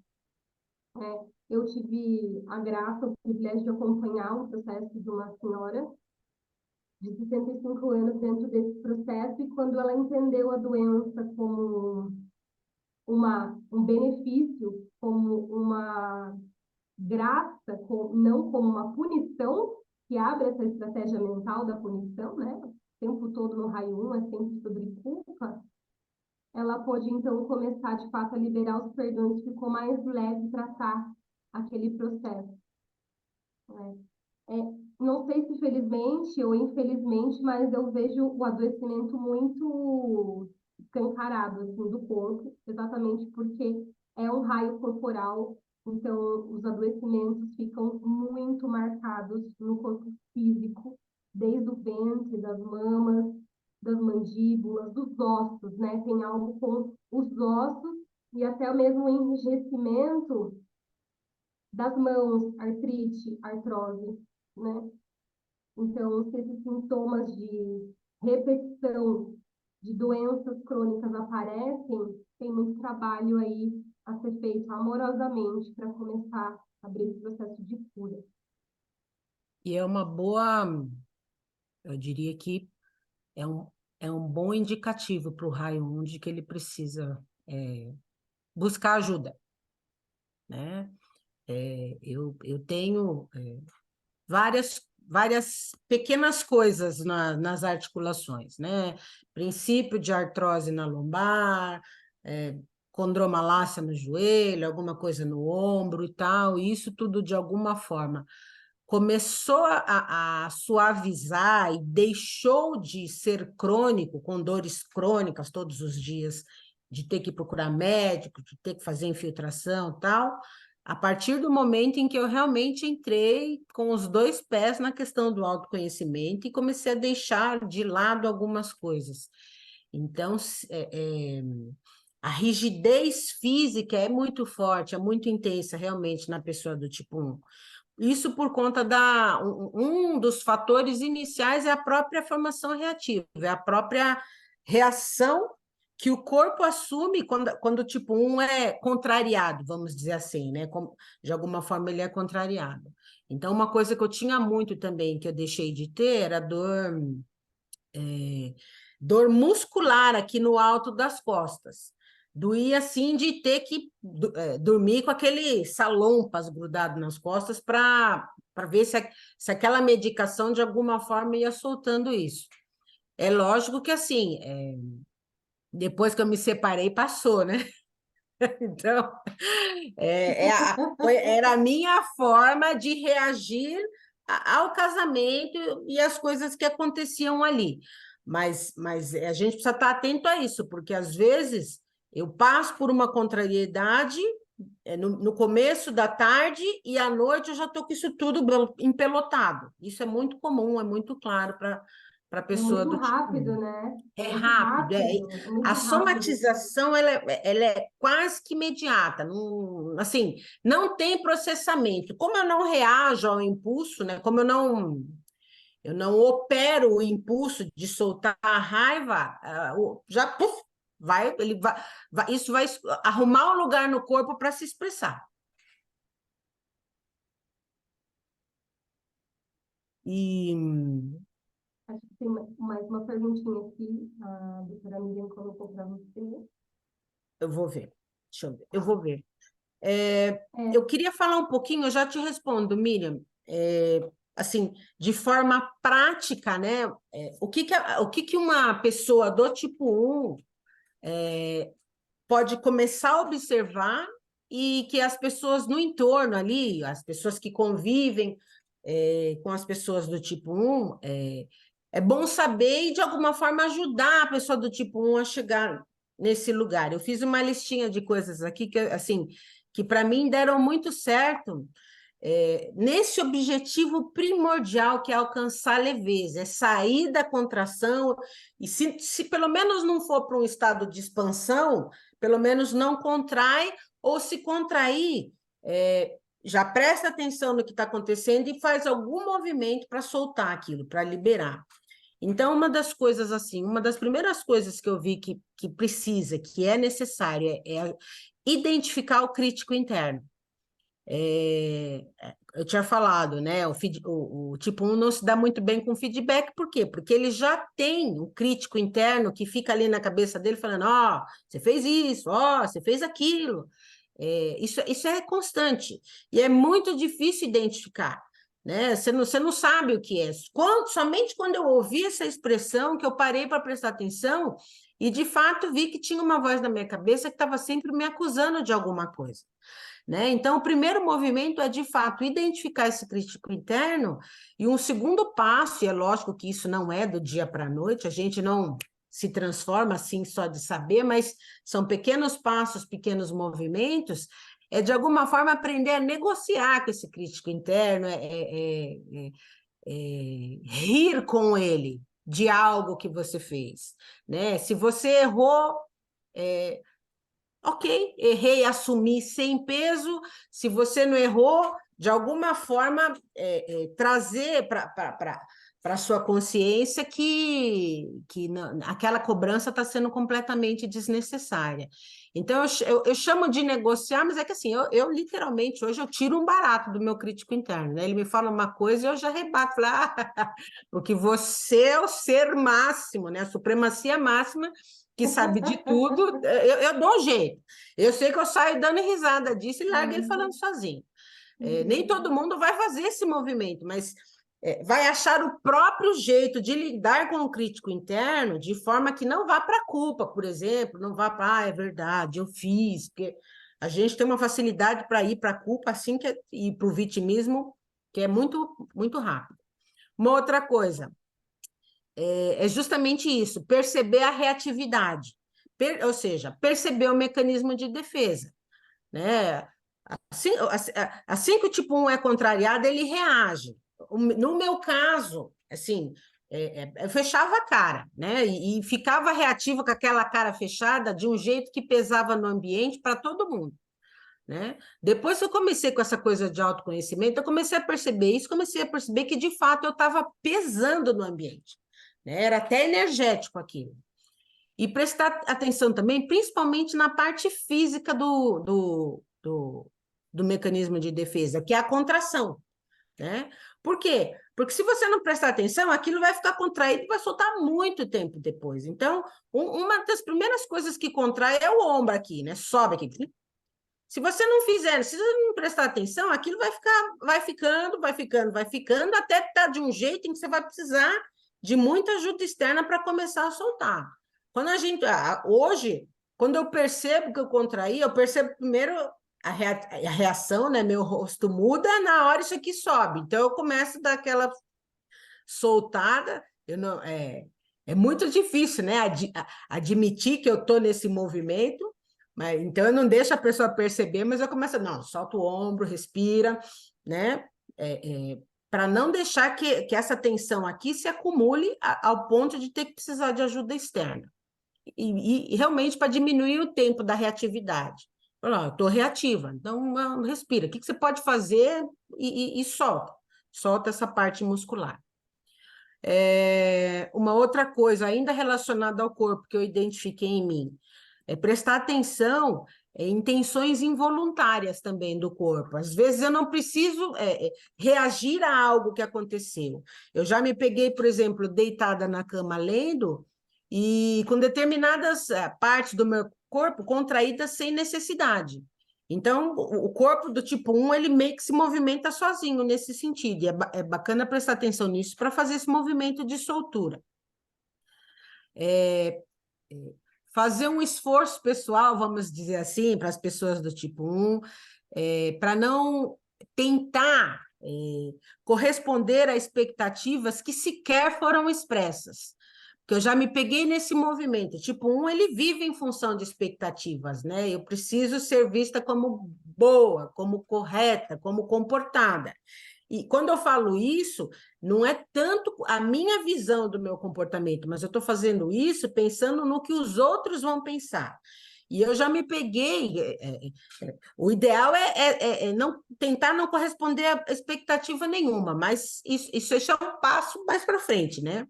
Né? Eu tive a graça, o privilégio de acompanhar o processo de uma senhora de 65 anos dentro desse processo, e quando ela entendeu a doença como um benefício, como uma graça, não como uma punição, que abre essa estratégia mental da punição, né? O tempo todo no raio 1 é sempre sobre culpa. Ela pôde, então, começar, de fato, a liberar os perdões, ficou mais leve tratar aquele processo. Né? Não sei se felizmente ou infelizmente, mas eu vejo o adoecimento muito escancarado, assim, do corpo, exatamente porque é um raio corporal, então os adoecimentos ficam muito marcados no corpo físico, desde o ventre, das mamas, das mandíbulas, dos ossos, né? Tem algo com os ossos e até mesmo o enrijecimento das mãos, artrite, artrose, né? Então, se esses sintomas de repetição de doenças crônicas aparecem, tem muito trabalho aí a ser feito amorosamente para começar a abrir esse processo de cura. E é uma boa, eu diria que é um bom indicativo para o raio 1 de que ele precisa buscar ajuda, né? Eu tenho várias pequenas coisas nas articulações, né? Princípio de artrose na lombar, condromalácia no joelho, alguma coisa no ombro e tal, e isso tudo de alguma forma começou a suavizar e deixou de ser crônico, com dores crônicas todos os dias, de ter que procurar médico, de ter que fazer infiltração e tal, a partir do momento em que eu realmente entrei com os dois pés na questão do autoconhecimento e comecei a deixar de lado algumas coisas. Então, a rigidez física é muito forte, é muito intensa realmente na pessoa do tipo 1. Isso por conta um dos fatores iniciais é a própria formação reativa, é a própria reação que o corpo assume quando o tipo 1 é contrariado, vamos dizer assim, né? De alguma forma ele é contrariado. Então, uma coisa que eu tinha muito também, que eu deixei de ter, era dor muscular aqui no alto das costas. Doía assim de ter que dormir com aquele salompas grudado nas costas para ver se aquela medicação de alguma forma ia soltando isso. É lógico que assim, depois que eu me separei, passou, né? Então, era a minha forma de reagir ao casamento e às coisas que aconteciam ali. Mas a gente precisa estar atento a isso, porque às vezes eu passo por uma contrariedade no começo da tarde e à noite eu já estou com isso tudo empelotado. Isso é muito comum, é muito claro para a É pessoa muito do tipo 1. rápido, né? É Muito rápido, rápido, é a muito rápido. somatização ela é quase que imediata, não, assim, não tem processamento. Como eu não reajo ao impulso, né? Como eu não opero o impulso de soltar a raiva, já puf, isso vai arrumar um lugar no corpo para se expressar. E Acho que tem mais uma perguntinha aqui, a doutora Miriam colocou para você. eu vou ver, deixa eu ver, eu Tá. vou ver. Eu queria falar um pouquinho, eu já te respondo, Miriam, assim, de forma prática, né? O que que uma pessoa do tipo 1 pode começar a observar e que as pessoas no entorno ali, as pessoas que convivem com as pessoas do tipo 1, é bom saber e, de alguma forma, ajudar a pessoa do tipo 1 a chegar nesse lugar. Eu fiz uma listinha de coisas aqui que, assim, que para mim deram muito certo nesse objetivo primordial que é alcançar leveza, é sair da contração, e se pelo menos não for para um estado de expansão, pelo menos não contrai, ou se contrair, já presta atenção no que está acontecendo e faz algum movimento para soltar aquilo, para liberar. Então, uma das coisas assim, uma das primeiras coisas que eu vi que precisa, que é necessário, é identificar o crítico interno. Eu tinha falado, né? O tipo 1 não se dá muito bem com feedback, por quê? Porque ele já tem um crítico interno que fica ali na cabeça dele falando: ó, você fez isso, ó, você fez aquilo. Isso é constante e é muito difícil identificar, né? Você não sabe o que é. Somente quando eu ouvi essa expressão que eu parei para prestar atenção e de fato vi que tinha uma voz na minha cabeça que estava sempre me acusando de alguma coisa. Né? Então, o primeiro movimento é, de fato, identificar esse crítico interno, e um segundo passo, e é lógico que isso não é do dia para a noite, a gente não se transforma assim só de saber, mas são pequenos passos, pequenos movimentos, é de alguma forma aprender a negociar com esse crítico interno, rir com ele de algo que você fez. Né? Se você errou, ok, errei, assumi sem peso. Se você não errou, de alguma forma, trazer para para sua consciência que aquela cobrança está sendo completamente desnecessária. Então, eu chamo de negociar, mas é que assim, eu literalmente, hoje eu tiro um barato do meu crítico interno, né? Ele me fala uma coisa e eu já rebato, falo, porque você é o ser máximo, né? A supremacia máxima, que sabe de tudo, eu dou um jeito. Eu sei que eu saio dando risada disso e largo ele falando sozinho. Nem todo mundo vai fazer esse movimento, mas vai achar o próprio jeito de lidar com o crítico interno de forma que não vá para a culpa, por exemplo, não vá para, é verdade, eu fiz, porque a gente tem uma facilidade para ir para a culpa assim e para o vitimismo, que é muito, muito rápido. Uma outra coisa é justamente isso, perceber a reatividade, ou seja, perceber o mecanismo de defesa, né? Assim que o tipo 1 é contrariado, ele reage. No meu caso, assim, eu fechava a cara, né? E ficava reativo com aquela cara fechada de um jeito que pesava no ambiente para todo mundo, né? Depois que eu comecei com essa coisa de autoconhecimento, eu comecei a perceber isso, comecei a perceber que, de fato, eu estava pesando no ambiente, né? Era até energético aquilo. E prestar atenção também, principalmente na parte física do mecanismo de defesa, que é a contração, né? Por quê? Porque se você não prestar atenção, aquilo vai ficar contraído e vai soltar muito tempo depois. Então, uma das primeiras coisas que contrai é o ombro aqui, né? Sobe aqui. Se você não fizer, se você não prestar atenção, aquilo vai ficando, até estar de um jeito em que você vai precisar de muita ajuda externa para começar a soltar. Quando hoje, quando eu percebo que eu contraí, eu percebo primeiro a reação, né? Meu rosto muda, na hora isso aqui sobe. Então, eu começo a dar aquela soltada. É muito difícil, né? Admitir que eu estou nesse movimento, mas então eu não deixo a pessoa perceber, mas eu começo, não, solta o ombro, respira, né? Para não deixar que essa tensão aqui se acumule ao ponto de ter que precisar de ajuda externa. E realmente para diminuir o tempo da reatividade. Eu estou reativa, então respira. O que você pode fazer e solta. Solta essa parte muscular. Uma outra coisa, ainda relacionada ao corpo, que eu identifiquei em mim, é prestar atenção em tensões involuntárias também do corpo. Às vezes eu não preciso reagir a algo que aconteceu. Eu já me peguei, por exemplo, deitada na cama lendo e com determinadas partes do meu corpo contraídas sem necessidade. Então, o corpo do tipo 1, ele meio que se movimenta sozinho nesse sentido, e é bacana prestar atenção nisso para fazer esse movimento de soltura. Fazer um esforço pessoal, vamos dizer assim, para as pessoas do tipo 1, para não tentar corresponder a expectativas que sequer foram expressas. Porque eu já me peguei nesse movimento. Tipo 1, ele vive em função de expectativas, né? Eu preciso ser vista como boa, como correta, como comportada. E quando eu falo isso, não é tanto a minha visão do meu comportamento, mas eu estou fazendo isso pensando no que os outros vão pensar. E eu já me peguei. O ideal é não tentar não corresponder a expectativa nenhuma, mas isso é um passo mais para frente, né?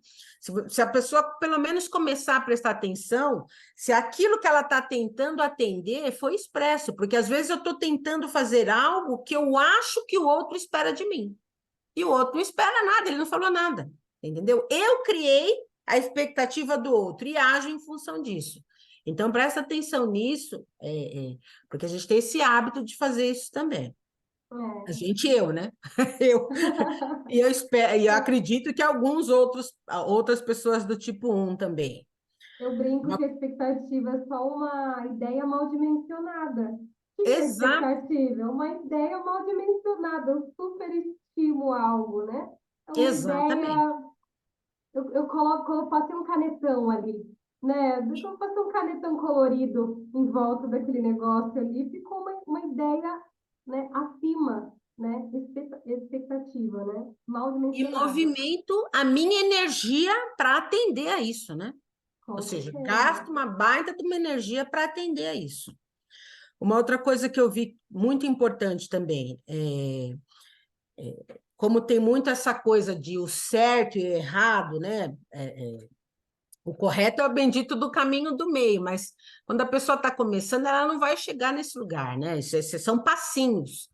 Se a pessoa pelo menos começar a prestar atenção, se aquilo que ela está tentando atender foi expresso, porque às vezes eu estou tentando fazer algo que eu acho que o outro espera de mim. E o outro não espera nada, ele não falou nada, entendeu? Eu criei a expectativa do outro e ajo em função disso. Então, presta atenção nisso, porque a gente tem esse hábito de fazer isso também. Eu, né? E eu acredito que outras pessoas do tipo 1 também. Eu brinco que a expectativa é só uma ideia mal dimensionada. O que é Exato. expectativa? É uma ideia mal dimensionada. Eu superestimo algo, né? É uma Exatamente. ideia. Eu passei um canetão ali, né? Eu passei um canetão colorido em volta daquele negócio ali, ficou uma ideia, né, acima, né? Expectativa, né? Mal E dimensionada. movimento a minha energia para atender a isso, né? Com Ou seja, certeza. gasto uma baita de uma energia para atender a isso. Uma outra coisa que eu vi muito importante também como tem muito essa coisa de o certo e o errado, né? O correto é o bendito do caminho do meio, mas quando a pessoa está começando, ela não vai chegar nesse lugar, né? São passinhos.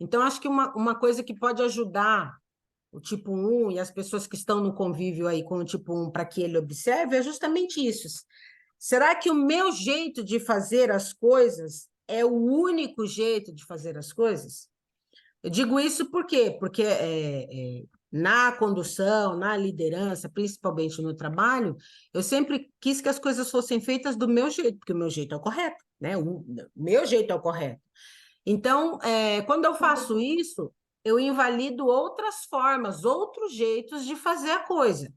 Então, acho que uma coisa que pode ajudar o tipo 1 e as pessoas que estão no convívio aí com o tipo 1 para que ele observe é justamente isso. Será que o meu jeito de fazer as coisas é o único jeito de fazer as coisas? Eu digo isso por quê? Porque na condução, na liderança, principalmente no trabalho, eu sempre quis que as coisas fossem feitas do meu jeito, porque o meu jeito é o correto, né? O meu jeito é o correto. Então, quando eu faço isso, eu invalido outras formas, outros jeitos de fazer a coisa,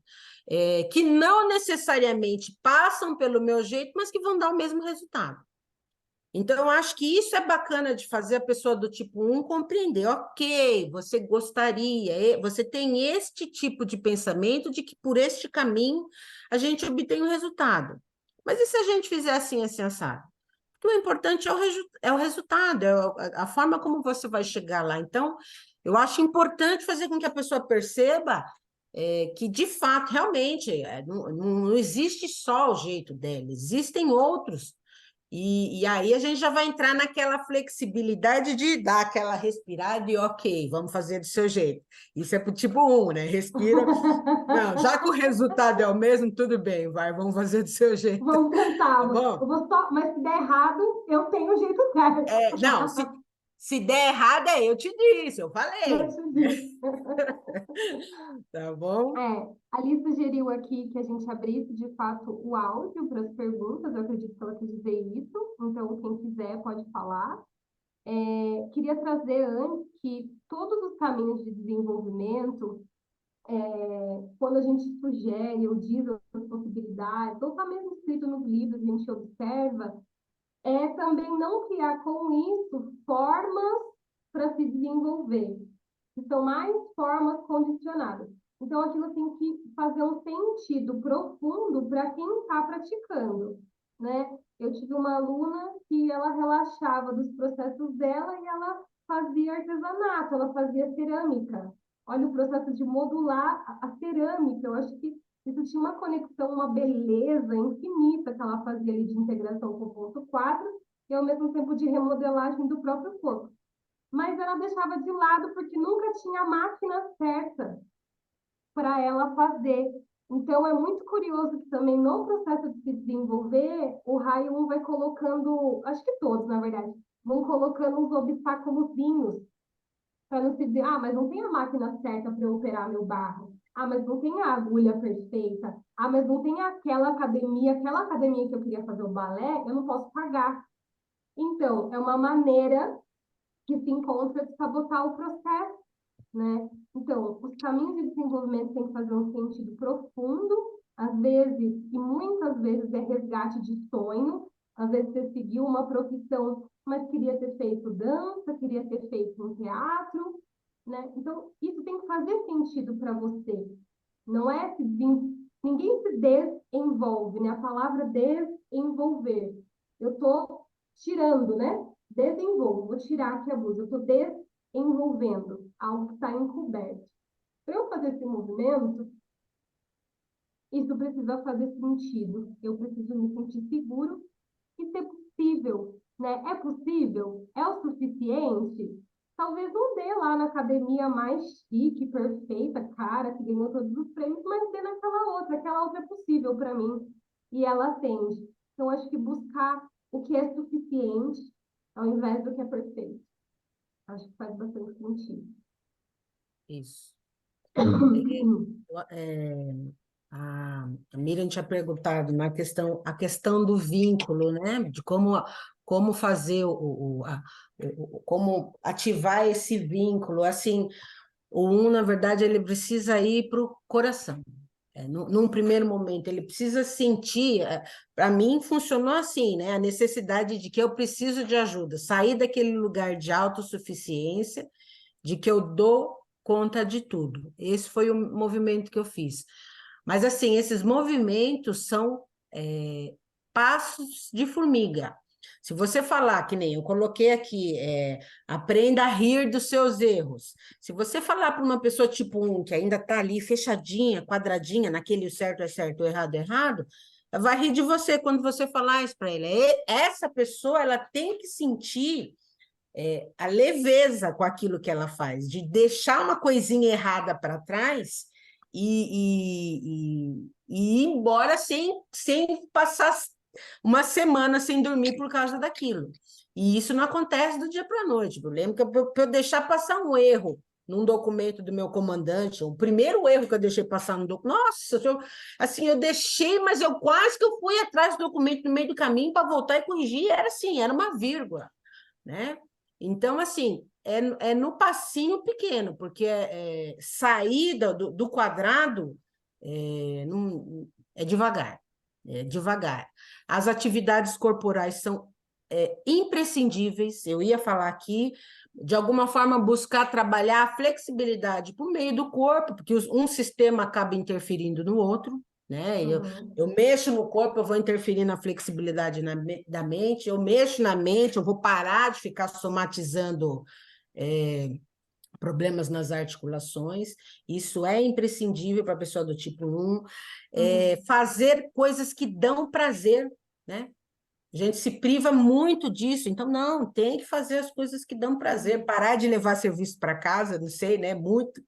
que não necessariamente passam pelo meu jeito, mas que vão dar o mesmo resultado. Então, eu acho que isso é bacana de fazer a pessoa do tipo 1 compreender. Ok, você gostaria, você tem este tipo de pensamento de que por este caminho a gente obtém um resultado. Mas e se a gente fizer assim, assim, assado? Porque o importante é o resultado, a forma como você vai chegar lá. Então, eu acho importante fazer com que a pessoa perceba que, de fato, realmente, não existe só o jeito dela, existem outros. E aí a gente já vai entrar naquela flexibilidade de dar aquela respirada e ok, vamos fazer do seu jeito. Isso é para o tipo 1, né? Respira. Não, já que o resultado é o mesmo, tudo bem, vamos fazer do seu jeito. Vamos tentar. Tá bom? Mas se der errado, eu tenho o jeito certo. Não, se der errado, eu te disse, eu Eu falei. te disse. Tá bom? Ali sugeriu aqui que a gente abrisse de fato o áudio para as perguntas, eu acredito que ela quis dizer isso, então quem quiser pode falar. Queria trazer antes que todos os caminhos de desenvolvimento, quando a gente sugere ou diz as possibilidades, ou está mesmo escrito nos livros, a gente observa, é também não criar com isso formas para se desenvolver, que são mais formas condicionadas. Então, aquilo tem que fazer um sentido profundo para quem está praticando, né? Eu tive uma aluna que ela relaxava dos processos dela e ela fazia artesanato, ela fazia cerâmica. Olha o processo de modular a cerâmica, eu acho que isso tinha uma conexão, uma beleza infinita que ela fazia ali de integração com o ponto 4 e ao mesmo tempo de remodelagem do próprio corpo. Mas ela deixava de lado porque nunca tinha a máquina certa para ela fazer. Então, é muito curioso que também no processo de se desenvolver, o raio 1 vai colocando, acho que todos, na verdade, vão colocando uns obstáculozinhos para não se dizer, mas não tem a máquina certa para eu operar meu barro. Mas não tem a agulha perfeita. Mas não tem aquela academia que eu queria fazer o balé, eu não posso pagar. Então, é uma maneira que se encontra de sabotar o processo, né? Então, os caminhos de desenvolvimento têm que fazer um sentido profundo, às vezes, e muitas vezes é resgate de sonho, às vezes você seguiu uma profissão, mas queria ter feito dança, queria ter feito um teatro, né? Então, isso tem que fazer sentido para você. Não é ninguém se desenvolve, né? A palavra desenvolver. Eu estou tirando, né? Desenvolvo, vou tirar aqui a blusa. Eu estou desenvolvendo algo que está encoberto. Para eu fazer esse movimento, isso precisa fazer sentido. Eu preciso me sentir seguro e ser possível, né? É possível? É o suficiente? Talvez não dê lá na academia mais chique, perfeita, cara, que ganhou todos os prêmios, mas dê naquela outra. Aquela outra é possível para mim e ela atende. Então, acho que buscar o que é suficiente ao invés do que é perfeito. Acho que faz bastante sentido. Isso. A Miriam tinha perguntado a questão do vínculo, né? De como fazer como ativar esse vínculo. Assim, o na verdade, ele precisa ir para o coração. Num primeiro momento, ele precisa sentir. Para mim, funcionou assim, né? A necessidade de que eu preciso de ajuda, sair daquele lugar de autossuficiência, de que eu dou conta de tudo. Esse foi o movimento que eu fiz. Mas, assim, esses movimentos são passos de formiga. Se você falar, que nem eu coloquei aqui, aprenda a rir dos seus erros. Se você falar para uma pessoa tipo 1, que ainda está ali fechadinha, quadradinha, naquele o certo é certo, o errado é errado, ela vai rir de você quando você falar isso para ele. Essa pessoa, ela tem que sentir a leveza com aquilo que ela faz, de deixar uma coisinha errada para trás e ir embora sem passar uma semana sem dormir por causa daquilo. E isso não acontece do dia para a noite. Eu lembro que para eu deixar passar um erro num documento do meu comandante, o primeiro erro que eu deixei passar no documento, nossa, assim, eu deixei, mas eu quase que eu fui atrás do documento no meio do caminho para voltar e corrigir, era assim, era uma vírgula, né? Então, assim, é no passinho pequeno, porque sair do quadrado é devagar, é devagar. As atividades corporais são imprescindíveis, eu ia falar aqui, de alguma forma buscar trabalhar a flexibilidade por meio do corpo, porque um sistema acaba interferindo no outro, né? Eu mexo no corpo, eu vou interferir na flexibilidade da mente, eu mexo na mente, eu vou parar de ficar somatizando problemas nas articulações, isso é imprescindível para a pessoa do tipo 1. Fazer coisas que dão prazer, né? A gente se priva muito disso, então não, tem que fazer as coisas que dão prazer, parar de levar serviço para casa, não sei, né? Muito,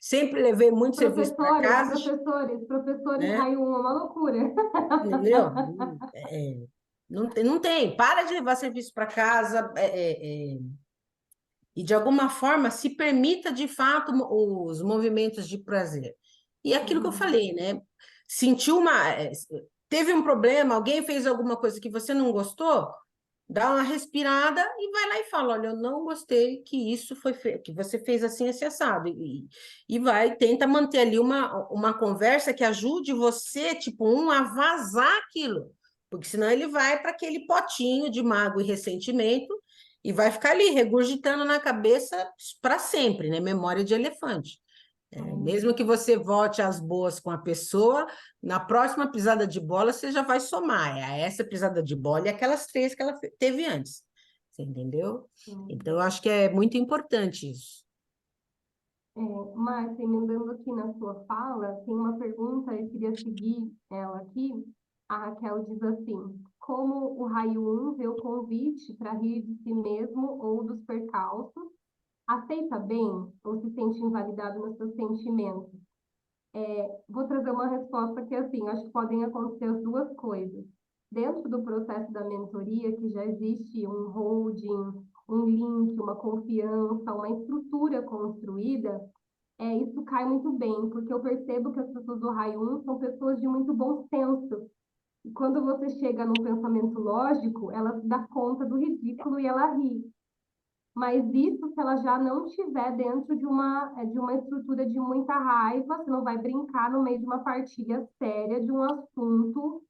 sempre levei muito serviço para casa, Professores, né? raio 1 é uma loucura. Entendeu? Não tem, para de levar serviço para casa, e de alguma forma se permita de fato os movimentos de prazer. E aquilo que eu falei, né? Sentiu teve um problema, alguém fez alguma coisa que você não gostou, dá uma respirada e vai lá e fala, olha, eu não gostei que isso foi que você fez assim, esse assado. Tenta manter ali uma conversa que ajude você, tipo, a vazar aquilo. Porque senão ele vai para aquele potinho de mágoa e ressentimento e vai ficar ali regurgitando na cabeça para sempre, né? Memória de elefante. Mesmo que você volte às boas com a pessoa, na próxima pisada de bola você já vai somar. Essa pisada de bola e aquelas 3 que ela teve antes. Você entendeu? Então, eu acho que é muito importante isso. Márcia, emendando aqui na sua fala, tem uma pergunta, eu queria seguir ela aqui. A Raquel diz assim: como o raio 1 vê o convite para rir de si mesmo ou dos percalços? Aceita bem ou se sente invalidado nos seus sentimentos? Vou trazer uma resposta que, assim, acho que podem acontecer as duas coisas. Dentro do processo da mentoria, que já existe um holding, um link, uma confiança, uma estrutura construída, isso cai muito bem, porque eu percebo que as pessoas do raio 1 são pessoas de muito bom senso. E quando você chega num pensamento lógico, ela se dá conta do ridículo e ela ri. Mas isso, se ela já não estiver dentro de uma estrutura de muita raiva, você não vai brincar no meio de uma partilha séria de um assunto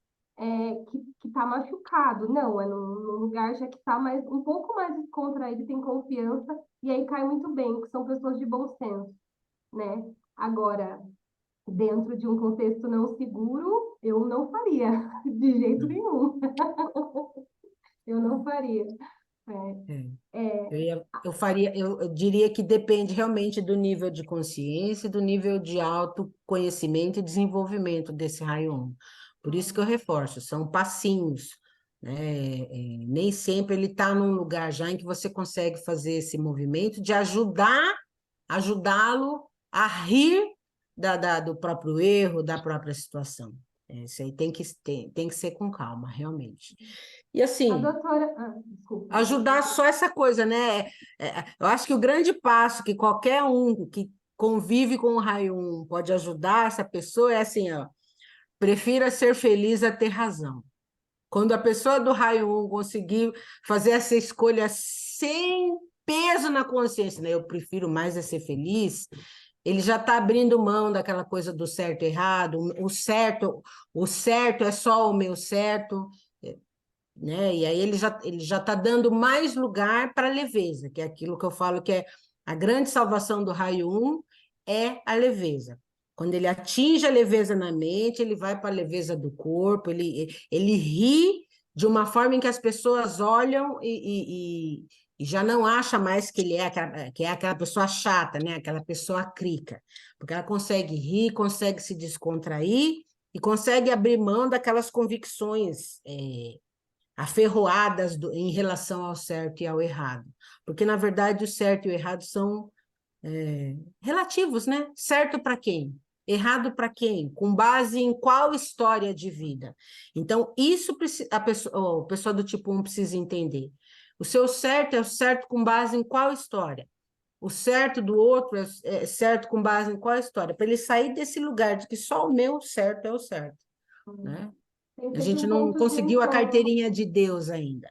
que está machucado. Não, é num lugar já que está um pouco mais descontraído, tem confiança, e aí cai muito bem, que são pessoas de bom senso, né? Agora, dentro de um contexto não seguro, eu não faria, de jeito nenhum. Eu não faria. Eu diria que depende realmente do nível de consciência, do nível de autoconhecimento e desenvolvimento desse raio 1. Por isso que eu reforço, são passinhos, né? Nem sempre ele está num lugar já em que você consegue fazer esse movimento de ajudá-lo a rir do próprio erro, da própria situação. Isso aí tem que ser com calma, realmente. E A assim, doutora... desculpa. ajudar só essa coisa, né? Eu acho que o grande passo que qualquer um que convive com o raio 1 pode ajudar essa pessoa é assim, ó, prefira ser feliz a ter razão. Quando a pessoa do raio 1 conseguir fazer essa escolha sem peso na consciência, né? Eu prefiro mais é ser feliz, ele já está abrindo mão daquela coisa do certo e errado, o certo é só o meu certo, né? E aí ele já está dando mais lugar para a leveza, que é aquilo que eu falo que é a grande salvação do raio 1 é a leveza. Quando ele atinge a leveza na mente, ele vai para a leveza do corpo, ele ri de uma forma em que as pessoas olham e já não acham mais que que é aquela pessoa chata, né? Aquela pessoa crica, porque ela consegue rir, consegue se descontrair e consegue abrir mão daquelas convicções aferroadas em relação ao certo e ao errado. Porque, na verdade, o certo e o errado são relativos, né? Certo para quem? Errado para quem? Com base em qual história de vida? Então, isso o pessoal do tipo 1 precisa entender. O seu certo é o certo com base em qual história? O certo do outro é certo com base em qual história? Para ele sair desse lugar de que só o meu certo é o certo, né? Tem A sempre gente um não ponto de conseguiu a encontro. carteirinha de Deus ainda.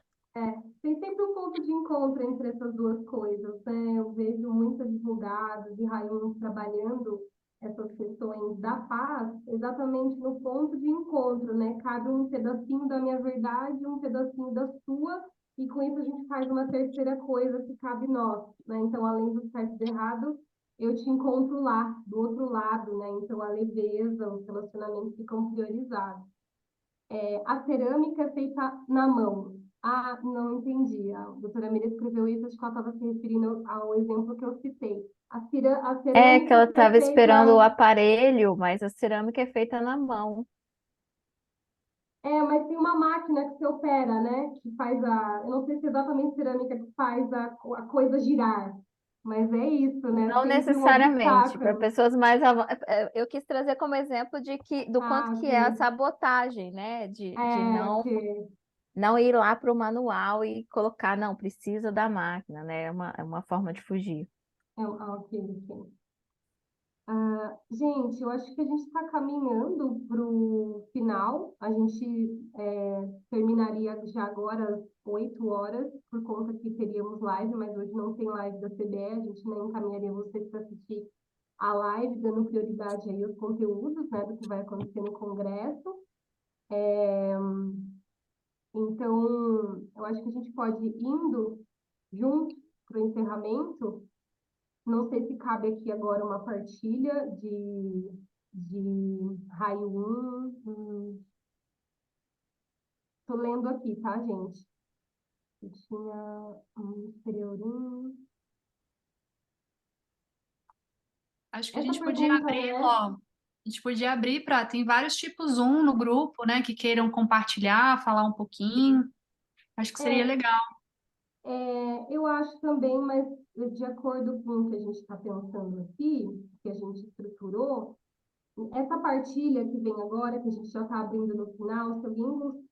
Tem sempre um ponto de encontro entre essas duas coisas, né? Eu vejo muitos advogados e rainhas trabalhando essas questões da paz exatamente no ponto de encontro, né? Cabe um pedacinho da minha verdade, um pedacinho da sua, e com isso a gente faz uma terceira coisa que cabe nós, né? Então, além do certo e do errado, eu te encontro lá, do outro lado, né? Então, a leveza, os relacionamentos ficam priorizados. A cerâmica é feita na mão. Ah, não entendi. A doutora Miriam escreveu isso, acho que ela estava se referindo ao exemplo que eu citei. A É que cerâmica ela que é estava esperando o feita... aparelho, mas a cerâmica é feita na mão. Mas tem uma máquina que se opera, né? Que faz a... Eu não sei se é exatamente cerâmica que faz a coisa girar, mas é isso, né? Não Sempre um necessariamente, para obstáculo. pessoas mais eu quis trazer como exemplo de que do quanto Ah, que ok. é a sabotagem, né? De Ok. não ir lá para o manual e colocar, não, precisa da máquina, né? É uma forma de fugir. Ok. Gente, eu acho que a gente está caminhando para o final. A gente terminaria já agora às 8 horas, por conta que teríamos live, mas hoje não tem live da CBE, a gente nem encaminharia vocês para assistir a live, dando prioridade aí aos conteúdos, né, do que vai acontecer no Congresso. Então, eu acho que a gente pode ir indo junto para o encerramento. Não sei se cabe aqui agora uma partilha de raio 1. Tô lendo aqui, tá, gente? Eu tinha um superior 1. Acho que a Essa gente podia pergunta abrir, é... ó, a gente podia abrir para. Tem vários tipos um no grupo, né, que queiram compartilhar, falar um pouquinho. Acho que seria É, legal. eu acho também, mas de acordo com o que a gente está pensando aqui, que a gente estruturou, essa partilha que vem agora, que a gente já está abrindo no final, se alguém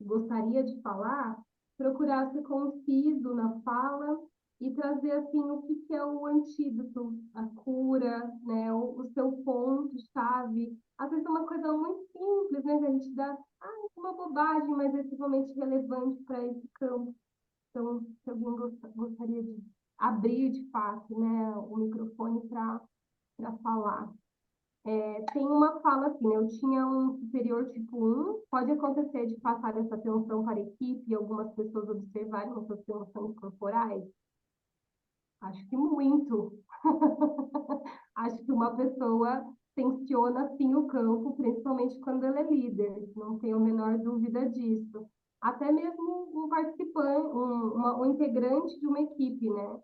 gostaria de falar, procurar ser conciso na fala e trazer assim o que é o antídoto, a cura, né, o seu ponto-chave. Às vezes é uma coisa muito simples, né, que a gente dá, uma bobagem, mas é extremamente relevante para esse campo. Então, se alguém gostaria de abrir de fato, né, o microfone para falar. Tem uma fala assim, né? Eu tinha um superior tipo 1, pode acontecer de passar essa tensão para a equipe e algumas pessoas observarem essas tensões corporais? Acho que muito. Acho que uma pessoa tensiona sim o campo, principalmente quando ela é líder, não tenho a menor dúvida disso. Até mesmo um participante, um integrante de uma equipe, né?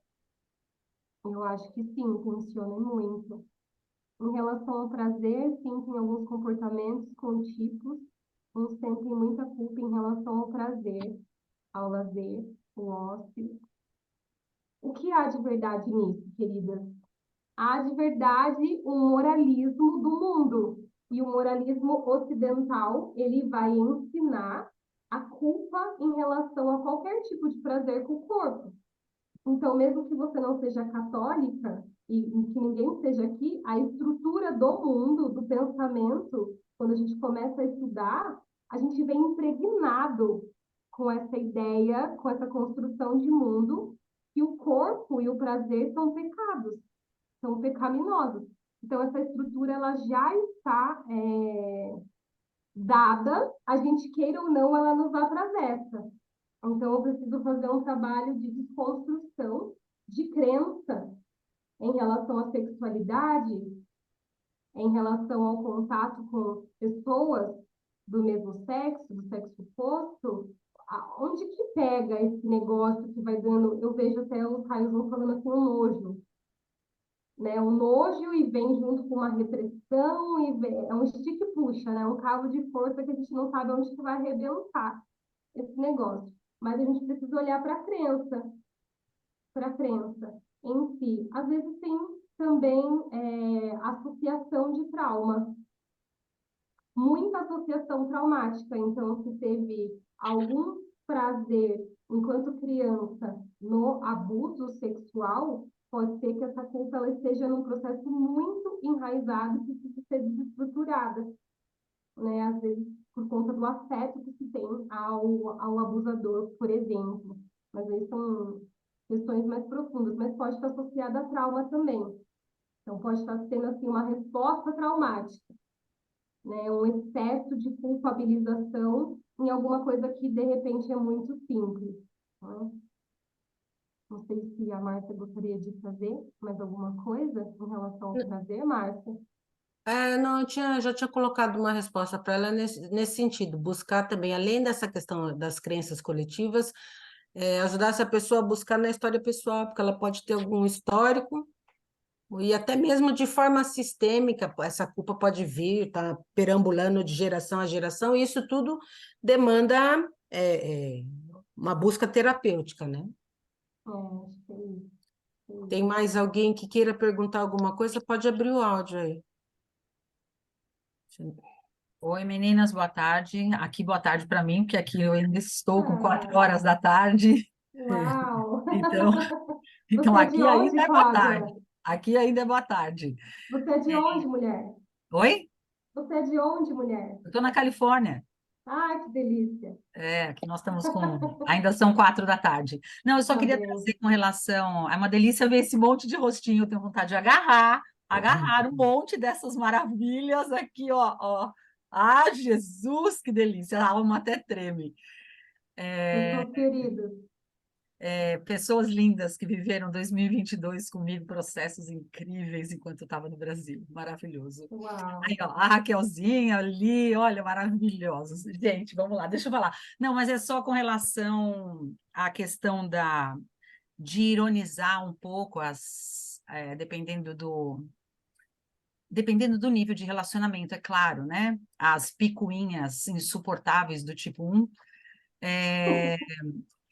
Eu acho que sim, tensiona muito. Em relação ao prazer, sim, tem alguns comportamentos com tipos. Uns sentem muita culpa em relação ao prazer, ao lazer, ao ócio. O que há de verdade nisso, queridas? Há de verdade um moralismo do mundo. E o moralismo ocidental, ele vai ensinar a culpa em relação a qualquer tipo de prazer com o corpo. Então, mesmo que você não seja católica e que ninguém seja aqui, a estrutura do mundo, do pensamento, quando a gente começa a estudar, a gente vem impregnado com essa ideia, com essa construção de mundo, que o corpo e o prazer são pecados, são pecaminosos. Então, essa estrutura ela já está dada, a gente queira ou não, ela nos atravessa. Então, eu preciso fazer um trabalho de desconstrução de crença em relação à sexualidade, em relação ao contato com pessoas, do mesmo sexo, do sexo oposto, onde que pega esse negócio que vai dando, eu vejo até os raios vão falando assim, um nojo, né? Um nojo e vem junto com uma repressão, é um estica e puxa, né? Um cabo de força que a gente não sabe onde que vai arrebentar esse negócio. Mas a gente precisa olhar para a crença em si. Às vezes tem também associação de trauma, muita associação traumática. Então, se teve algum prazer enquanto criança no abuso sexual, pode ser que essa culpa ela esteja num processo muito enraizado que precisa ser desestruturada, né? Às vezes por conta do afeto que se tem ao abusador, por exemplo. Mas aí são questões mais profundas, mas pode estar associada a trauma também. Então, pode estar sendo assim uma resposta traumática, né? Um excesso de culpabilização em alguma coisa que, de repente, é muito simples, né? Não sei se a Márcia gostaria de fazer mais alguma coisa em relação ao prazer, Márcia. Não, já tinha colocado uma resposta para ela nesse sentido, buscar também, além dessa questão das crenças coletivas, ajudar essa pessoa a buscar na história pessoal, porque ela pode ter algum histórico, e até mesmo de forma sistêmica, essa culpa pode vir, tá perambulando de geração a geração, e isso tudo demanda uma busca terapêutica, né? Acho que é isso. Tem mais alguém que queira perguntar alguma coisa? Pode abrir o áudio aí. Oi, meninas, boa tarde. Aqui, boa tarde para mim, porque aqui eu ainda estou com 4 Ah, horas da tarde. uau! Então, Você então é de aqui onde, ainda é boa Cláudia? tarde. Aqui ainda é boa tarde. Você é de onde, mulher? Oi? Você é de onde, mulher? Eu estou na Califórnia. Ai, que delícia! Aqui nós estamos com. Ainda são 4 da tarde. Não, eu só Tá queria bem. trazer com relação. É uma delícia ver esse monte de rostinho. Eu tenho vontade de agarrar um monte dessas maravilhas aqui, ó. Ah, Jesus, que delícia! A alma até treme. Pessoas queridas. Pessoas lindas que viveram 2022 comigo, processos incríveis enquanto eu estava no Brasil. Maravilhoso. Aí, Uau! ó, a Raquelzinha ali, olha, maravilhosos. Gente, vamos lá, deixa eu falar. Não, mas é só com relação à questão de ironizar um pouco dependendo do nível de relacionamento, é claro, né? As picuinhas insuportáveis do tipo 1,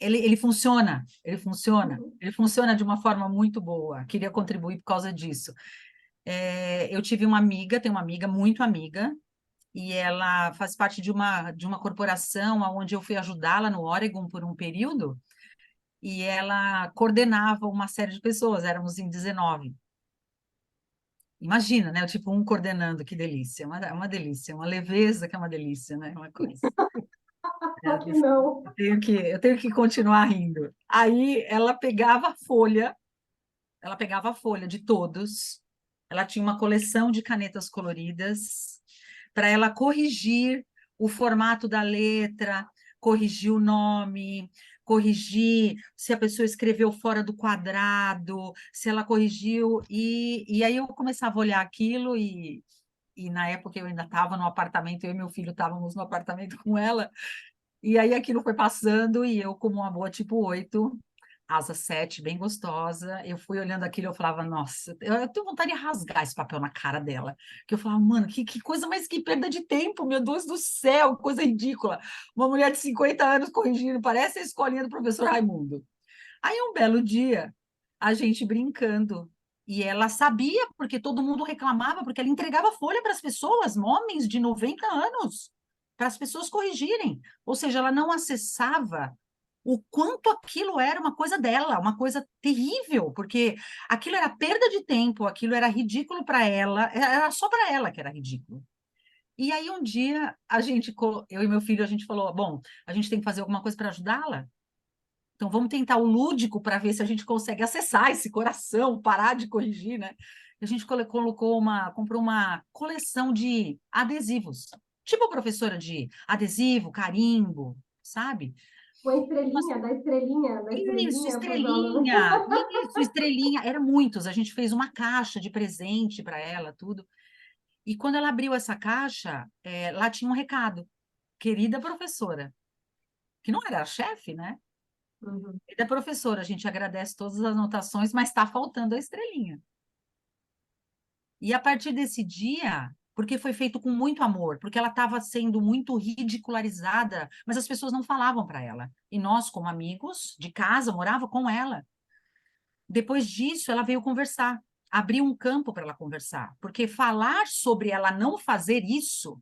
ele funciona de uma forma muito boa. Queria contribuir por causa disso. Eu tive tenho uma amiga, muito amiga, e ela faz parte de uma corporação onde eu fui ajudá-la no Oregon por um período, e ela coordenava uma série de pessoas, éramos em 19. Imagina, né? Tipo, um coordenando, que delícia, uma delícia, uma leveza que é uma delícia, né? Uma coisa. Só que não. Eu tenho que continuar rindo. Aí ela pegava a folha de todos, ela tinha uma coleção de canetas coloridas para ela corrigir o formato da letra, corrigir o nome, corrigir se a pessoa escreveu fora do quadrado, se ela corrigiu, e aí eu começava a olhar aquilo e na época eu ainda estava no apartamento, eu e meu filho estávamos no apartamento com ela, e aí aquilo foi passando e eu, como uma boa tipo 8, asa 7, bem gostosa, eu fui olhando aquilo e eu falava, nossa, eu tenho vontade de rasgar esse papel na cara dela. Que eu falava, mano, que coisa mais que perda de tempo, meu Deus do céu, coisa ridícula. Uma mulher de 50 anos corrigindo, parece a escolinha do professor Raimundo. Aí um belo dia, a gente brincando, e ela sabia, porque todo mundo reclamava, porque ela entregava folha para as pessoas, homens de 90 anos, para as pessoas corrigirem. Ou seja, ela não acessava o quanto aquilo era uma coisa dela, uma coisa terrível, porque aquilo era perda de tempo, aquilo era ridículo para ela, era só para ela que era ridículo. E aí um dia eu e meu filho, a gente falou, bom, a gente tem que fazer alguma coisa para ajudá-la. Então vamos tentar o lúdico para ver se a gente consegue acessar esse coração, parar de corrigir, né? A gente comprou uma coleção de adesivos, tipo professora de adesivo, carimbo, sabe? Com a estrelinha, da Isso, estrelinha para os alunos. estrelinha, eram muitos. A gente fez uma caixa de presente para ela, tudo. E quando ela abriu essa caixa, lá tinha um recado. querida professora, que não era a chefe, né? Uhum. Querida professora, a gente agradece todas as anotações, mas está faltando a estrelinha. E a partir desse dia, porque foi feito com muito amor, porque ela estava sendo muito ridicularizada, mas as pessoas não falavam para ela. E nós, como amigos de casa, morava com ela. Depois disso, ela veio conversar, abriu um campo para ela conversar, porque falar sobre ela não fazer isso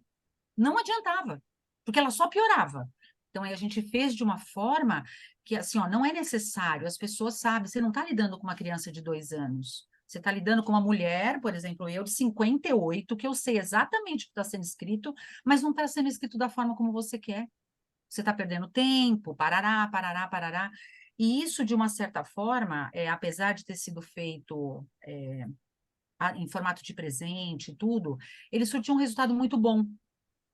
não adiantava, porque ela só piorava. Então, aí a gente fez de uma forma que, assim, ó, não é necessário, as pessoas sabem, você não está lidando com uma criança de 2 anos, você está lidando com uma mulher, por exemplo, eu de 58, que eu sei exatamente o que está sendo escrito, mas não está sendo escrito da forma como você quer. Você está perdendo tempo, parará, parará, parará. E isso, de uma certa forma, apesar de ter sido feito em formato de presente e tudo, ele surtiu um resultado muito bom,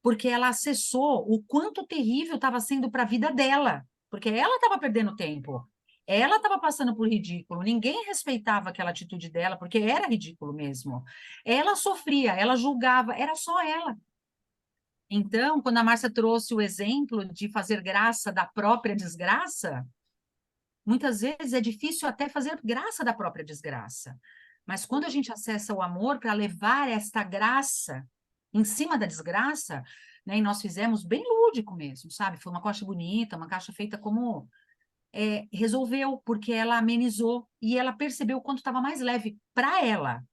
porque ela acessou o quanto terrível estava sendo para a vida dela, porque ela estava perdendo tempo, ela estava passando por ridículo, ninguém respeitava aquela atitude dela, porque era ridículo mesmo. Ela sofria, ela julgava, era só ela. Então, quando a Márcia trouxe o exemplo de fazer graça da própria desgraça, muitas vezes é difícil até fazer graça da própria desgraça. Mas quando a gente acessa o amor para levar esta graça em cima da desgraça, né, e nós fizemos bem lúdico mesmo, sabe? Foi uma caixa bonita, uma caixa feita como... resolveu, porque ela amenizou e ela percebeu o quanto estava mais leve para ela,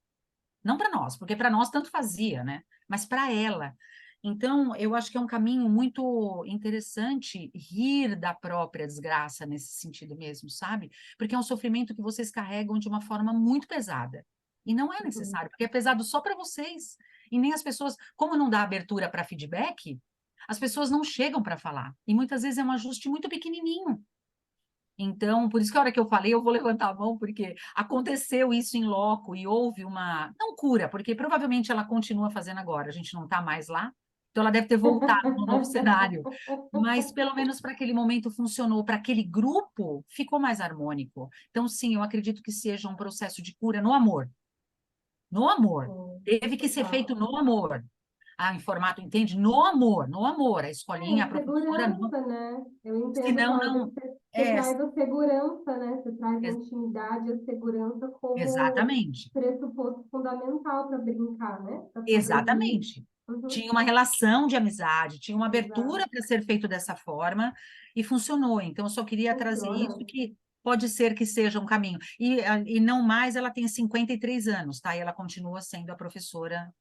não para nós, porque para nós tanto fazia, né? Mas para ela. Então, eu acho que é um caminho muito interessante rir da própria desgraça nesse sentido mesmo, sabe? Porque é um sofrimento que vocês carregam de uma forma muito pesada. E não é necessário, porque é pesado só para vocês. E nem as pessoas, como não dá abertura para feedback, as pessoas não chegam para falar. E muitas vezes é um ajuste muito pequenininho. Então, por isso que a hora que eu falei, eu vou levantar a mão, porque aconteceu isso em loco e houve uma... Não cura, porque provavelmente ela continua fazendo agora, a gente não está mais lá, então ela deve ter voltado no novo cenário. Mas pelo menos para aquele momento funcionou, para aquele grupo ficou mais harmônico. Então, sim, eu acredito que seja um processo de cura no amor. No amor. Teve que ser feito no amor. Em formato, entende? No amor. A escolinha, a professora, não. Segurança, né? Eu entendo Senão, quando não. você traz a segurança, né? Você traz a intimidade e a segurança como Exatamente. pressuposto fundamental para brincar, né? Para poder rir. Exatamente. Tinha uma relação de amizade, tinha uma abertura Exato. para ser feito dessa forma e funcionou. Então, eu só queria trazer Funciona. isso, que pode ser que seja um caminho. E não mais, ela tem 53 anos, tá? E ela continua sendo a professora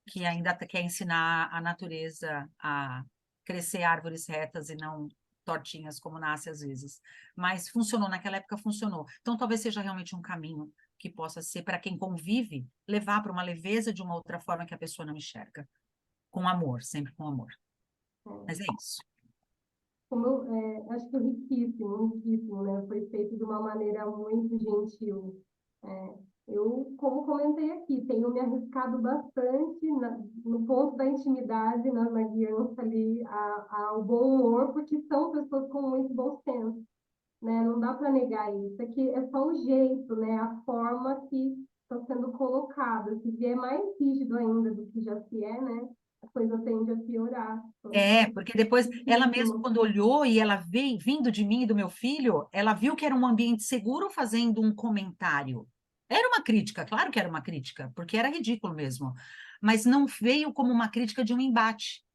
que ainda quer ensinar a natureza a crescer árvores retas e não tortinhas, como nasce às vezes. Mas funcionou, naquela época funcionou. Então, talvez seja realmente um caminho que possa ser, para quem convive, levar para uma leveza de uma outra forma que a pessoa não enxerga. Com amor, sempre com amor. Mas é isso. Acho que riquíssimo, né? Foi feito de uma maneira muito gentil. Eu, como comentei aqui, tenho me arriscado bastante no ponto da intimidade, na guiança ali, ao bom humor, porque são pessoas com muito bom senso, né? Não dá para negar isso. É que é só o jeito, né? A forma que está sendo colocada. Se vier mais rígido ainda do que já se é, né? A coisa tende a piorar. Porque depois ela mesma, quando olhou e ela veio vindo de mim e do meu filho, ela viu que era um ambiente seguro fazendo um comentário. Era uma crítica, claro que era uma crítica, porque era ridículo mesmo. Mas não veio como uma crítica de um embate.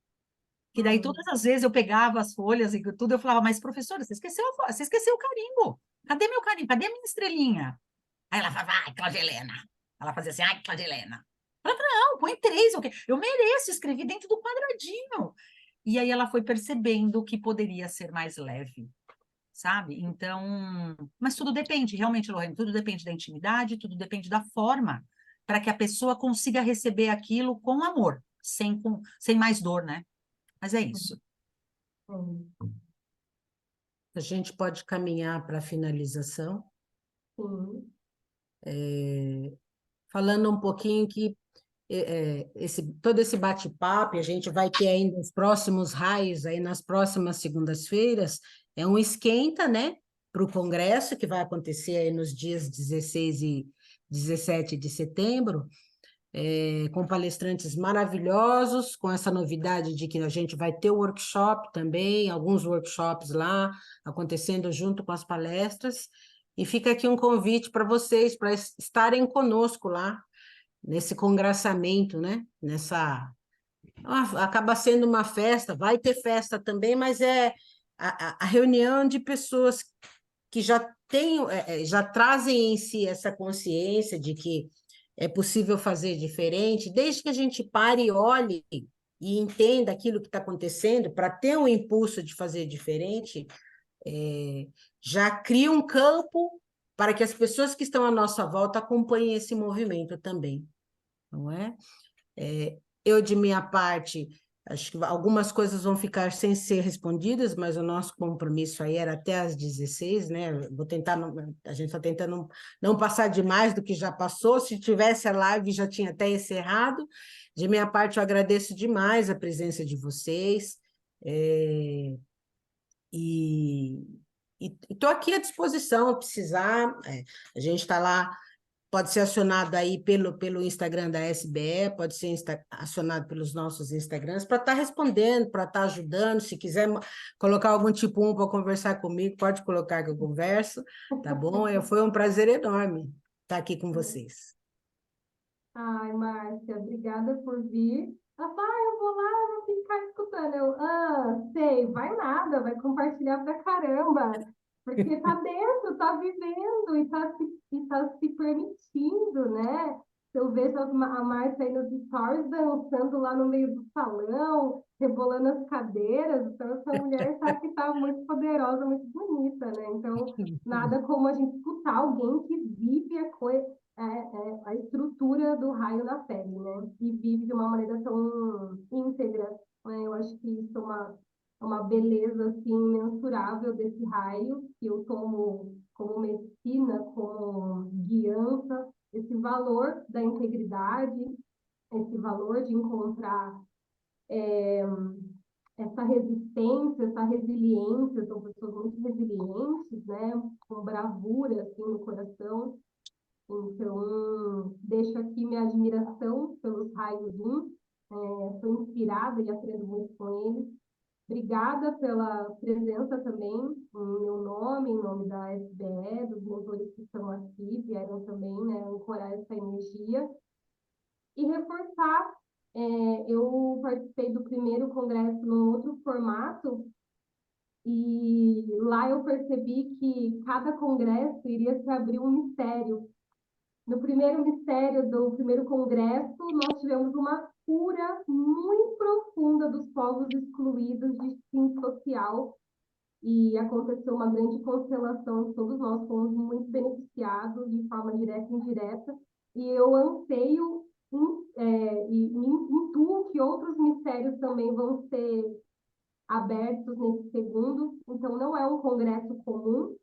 Que daí todas as vezes eu pegava as folhas e tudo, eu falava, mas professora, você esqueceu o carimbo. Cadê meu carimbo? Cadê a minha estrelinha? Aí ela falava, ai, Cláudia Helena. Ela fazia assim, ai, Cláudia Helena. Eu falava, não, põe 3, eu mereço, escrevi dentro do quadradinho. E aí ela foi percebendo que poderia ser mais leve, sabe? Então, mas tudo depende, realmente, Lorena, tudo depende da intimidade, tudo depende da forma, para que a pessoa consiga receber aquilo com amor, sem mais dor, né? Mas é isso. A gente pode caminhar para a finalização, falando um pouquinho que todo esse bate-papo, a gente vai ter ainda os próximos raios aí nas próximas segundas-feiras, é um esquenta, né, para o Congresso, que vai acontecer aí nos dias 16 e 17 de setembro, com palestrantes maravilhosos, com essa novidade de que a gente vai ter o workshop também, alguns workshops lá acontecendo junto com as palestras. E fica aqui um convite para vocês, para estarem conosco lá, nesse congraçamento, né? Acaba sendo uma festa, vai ter festa também, mas é a reunião de pessoas que já trazem em si essa consciência de que é possível fazer diferente, desde que a gente pare e olhe e entenda aquilo que está acontecendo, para ter um impulso de fazer diferente, já cria um campo para que as pessoas que estão à nossa volta acompanhem esse movimento também, não é? Eu, de minha parte, acho que algumas coisas vão ficar sem ser respondidas, mas o nosso compromisso aí era até às 16, né? Vou tentar, a gente está tentando não passar demais do que já passou. Se tivesse a live, já tinha até encerrado. De minha parte, eu agradeço demais a presença de vocês. E estou aqui à disposição, precisar. A gente está lá. Pode ser acionado aí pelo Instagram da SBE, pode ser acionado pelos nossos Instagrams, para estar respondendo, para estar ajudando. Se quiser colocar algum tipo 1 para conversar comigo, pode colocar que eu converso, tá bom? Foi um prazer enorme estar aqui com vocês. Ai, Márcia, obrigada por vir. Ela fala, eu vou lá, eu vou ficar escutando. Sei, vai nada, vai compartilhar pra caramba. Porque tá dentro, tá vivendo e tá se permitindo, né? Eu vejo a Márcia aí nos stories dançando lá no meio do salão, rebolando as cadeiras. Então, essa mulher sabe que tá muito poderosa, muito bonita, né? Então, nada como a gente escutar alguém que vive a estrutura do raio na pele, né? E vive de uma maneira tão íntegra, né? Eu acho que isso é uma beleza, assim, imensurável desse raio, que eu tomo como medicina, como guiança, esse valor da integridade, esse valor de encontrar essa resistência, essa resiliência. São pessoas muito resilientes, né? Com bravura, assim, no coração. Então, deixo aqui minha admiração pelos raios 1. Sou inspirada e aprendo muito com eles. Obrigada pela presença também, em meu nome, em nome da SBE, dos mentores que estão aqui, vieram também, né, ancorar essa energia. E reforçar, eu participei do primeiro congresso num outro formato, e lá eu percebi que cada congresso iria se abrir um mistério. No primeiro mistério do primeiro congresso, nós tivemos uma cura muito profunda dos povos excluídos de ensino social, e aconteceu uma grande constelação, todos nós fomos muito beneficiados de forma direta e indireta, e eu anseio e intuo que outros mistérios também vão ser abertos nesse segundo. Então, não é um congresso comum.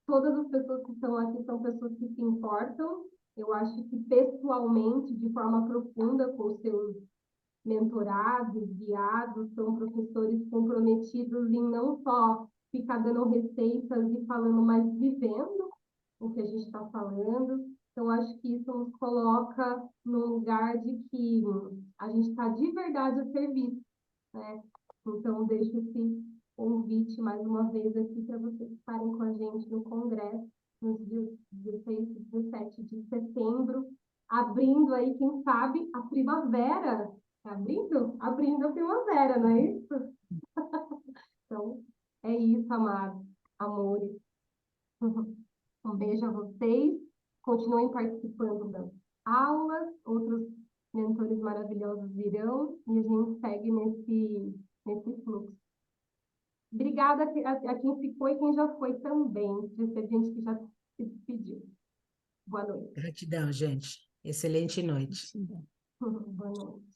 Todas as pessoas que estão aqui são pessoas que se importam. Eu acho que pessoalmente, de forma profunda, com seus mentorados, guiados, são professores comprometidos em não só ficar dando receitas e falando, mas vivendo o que a gente está falando. Então, acho que isso nos coloca num lugar de que a gente está de verdade a serviço, né? Então, deixo esse convite mais uma vez aqui para vocês estarem com a gente no Congresso, nos dias 16 e 17 de setembro, abrindo aí, quem sabe, a primavera. Abrindo a primavera, não é isso? Então, é isso, amados, amores. Um beijo a vocês. Continuem participando das aulas. Outros mentores maravilhosos virão e a gente segue nesse fluxo. Obrigada a quem ficou e quem já foi também. Teve gente que já se despediu. Boa noite. Gratidão, gente. Excelente noite. Boa noite.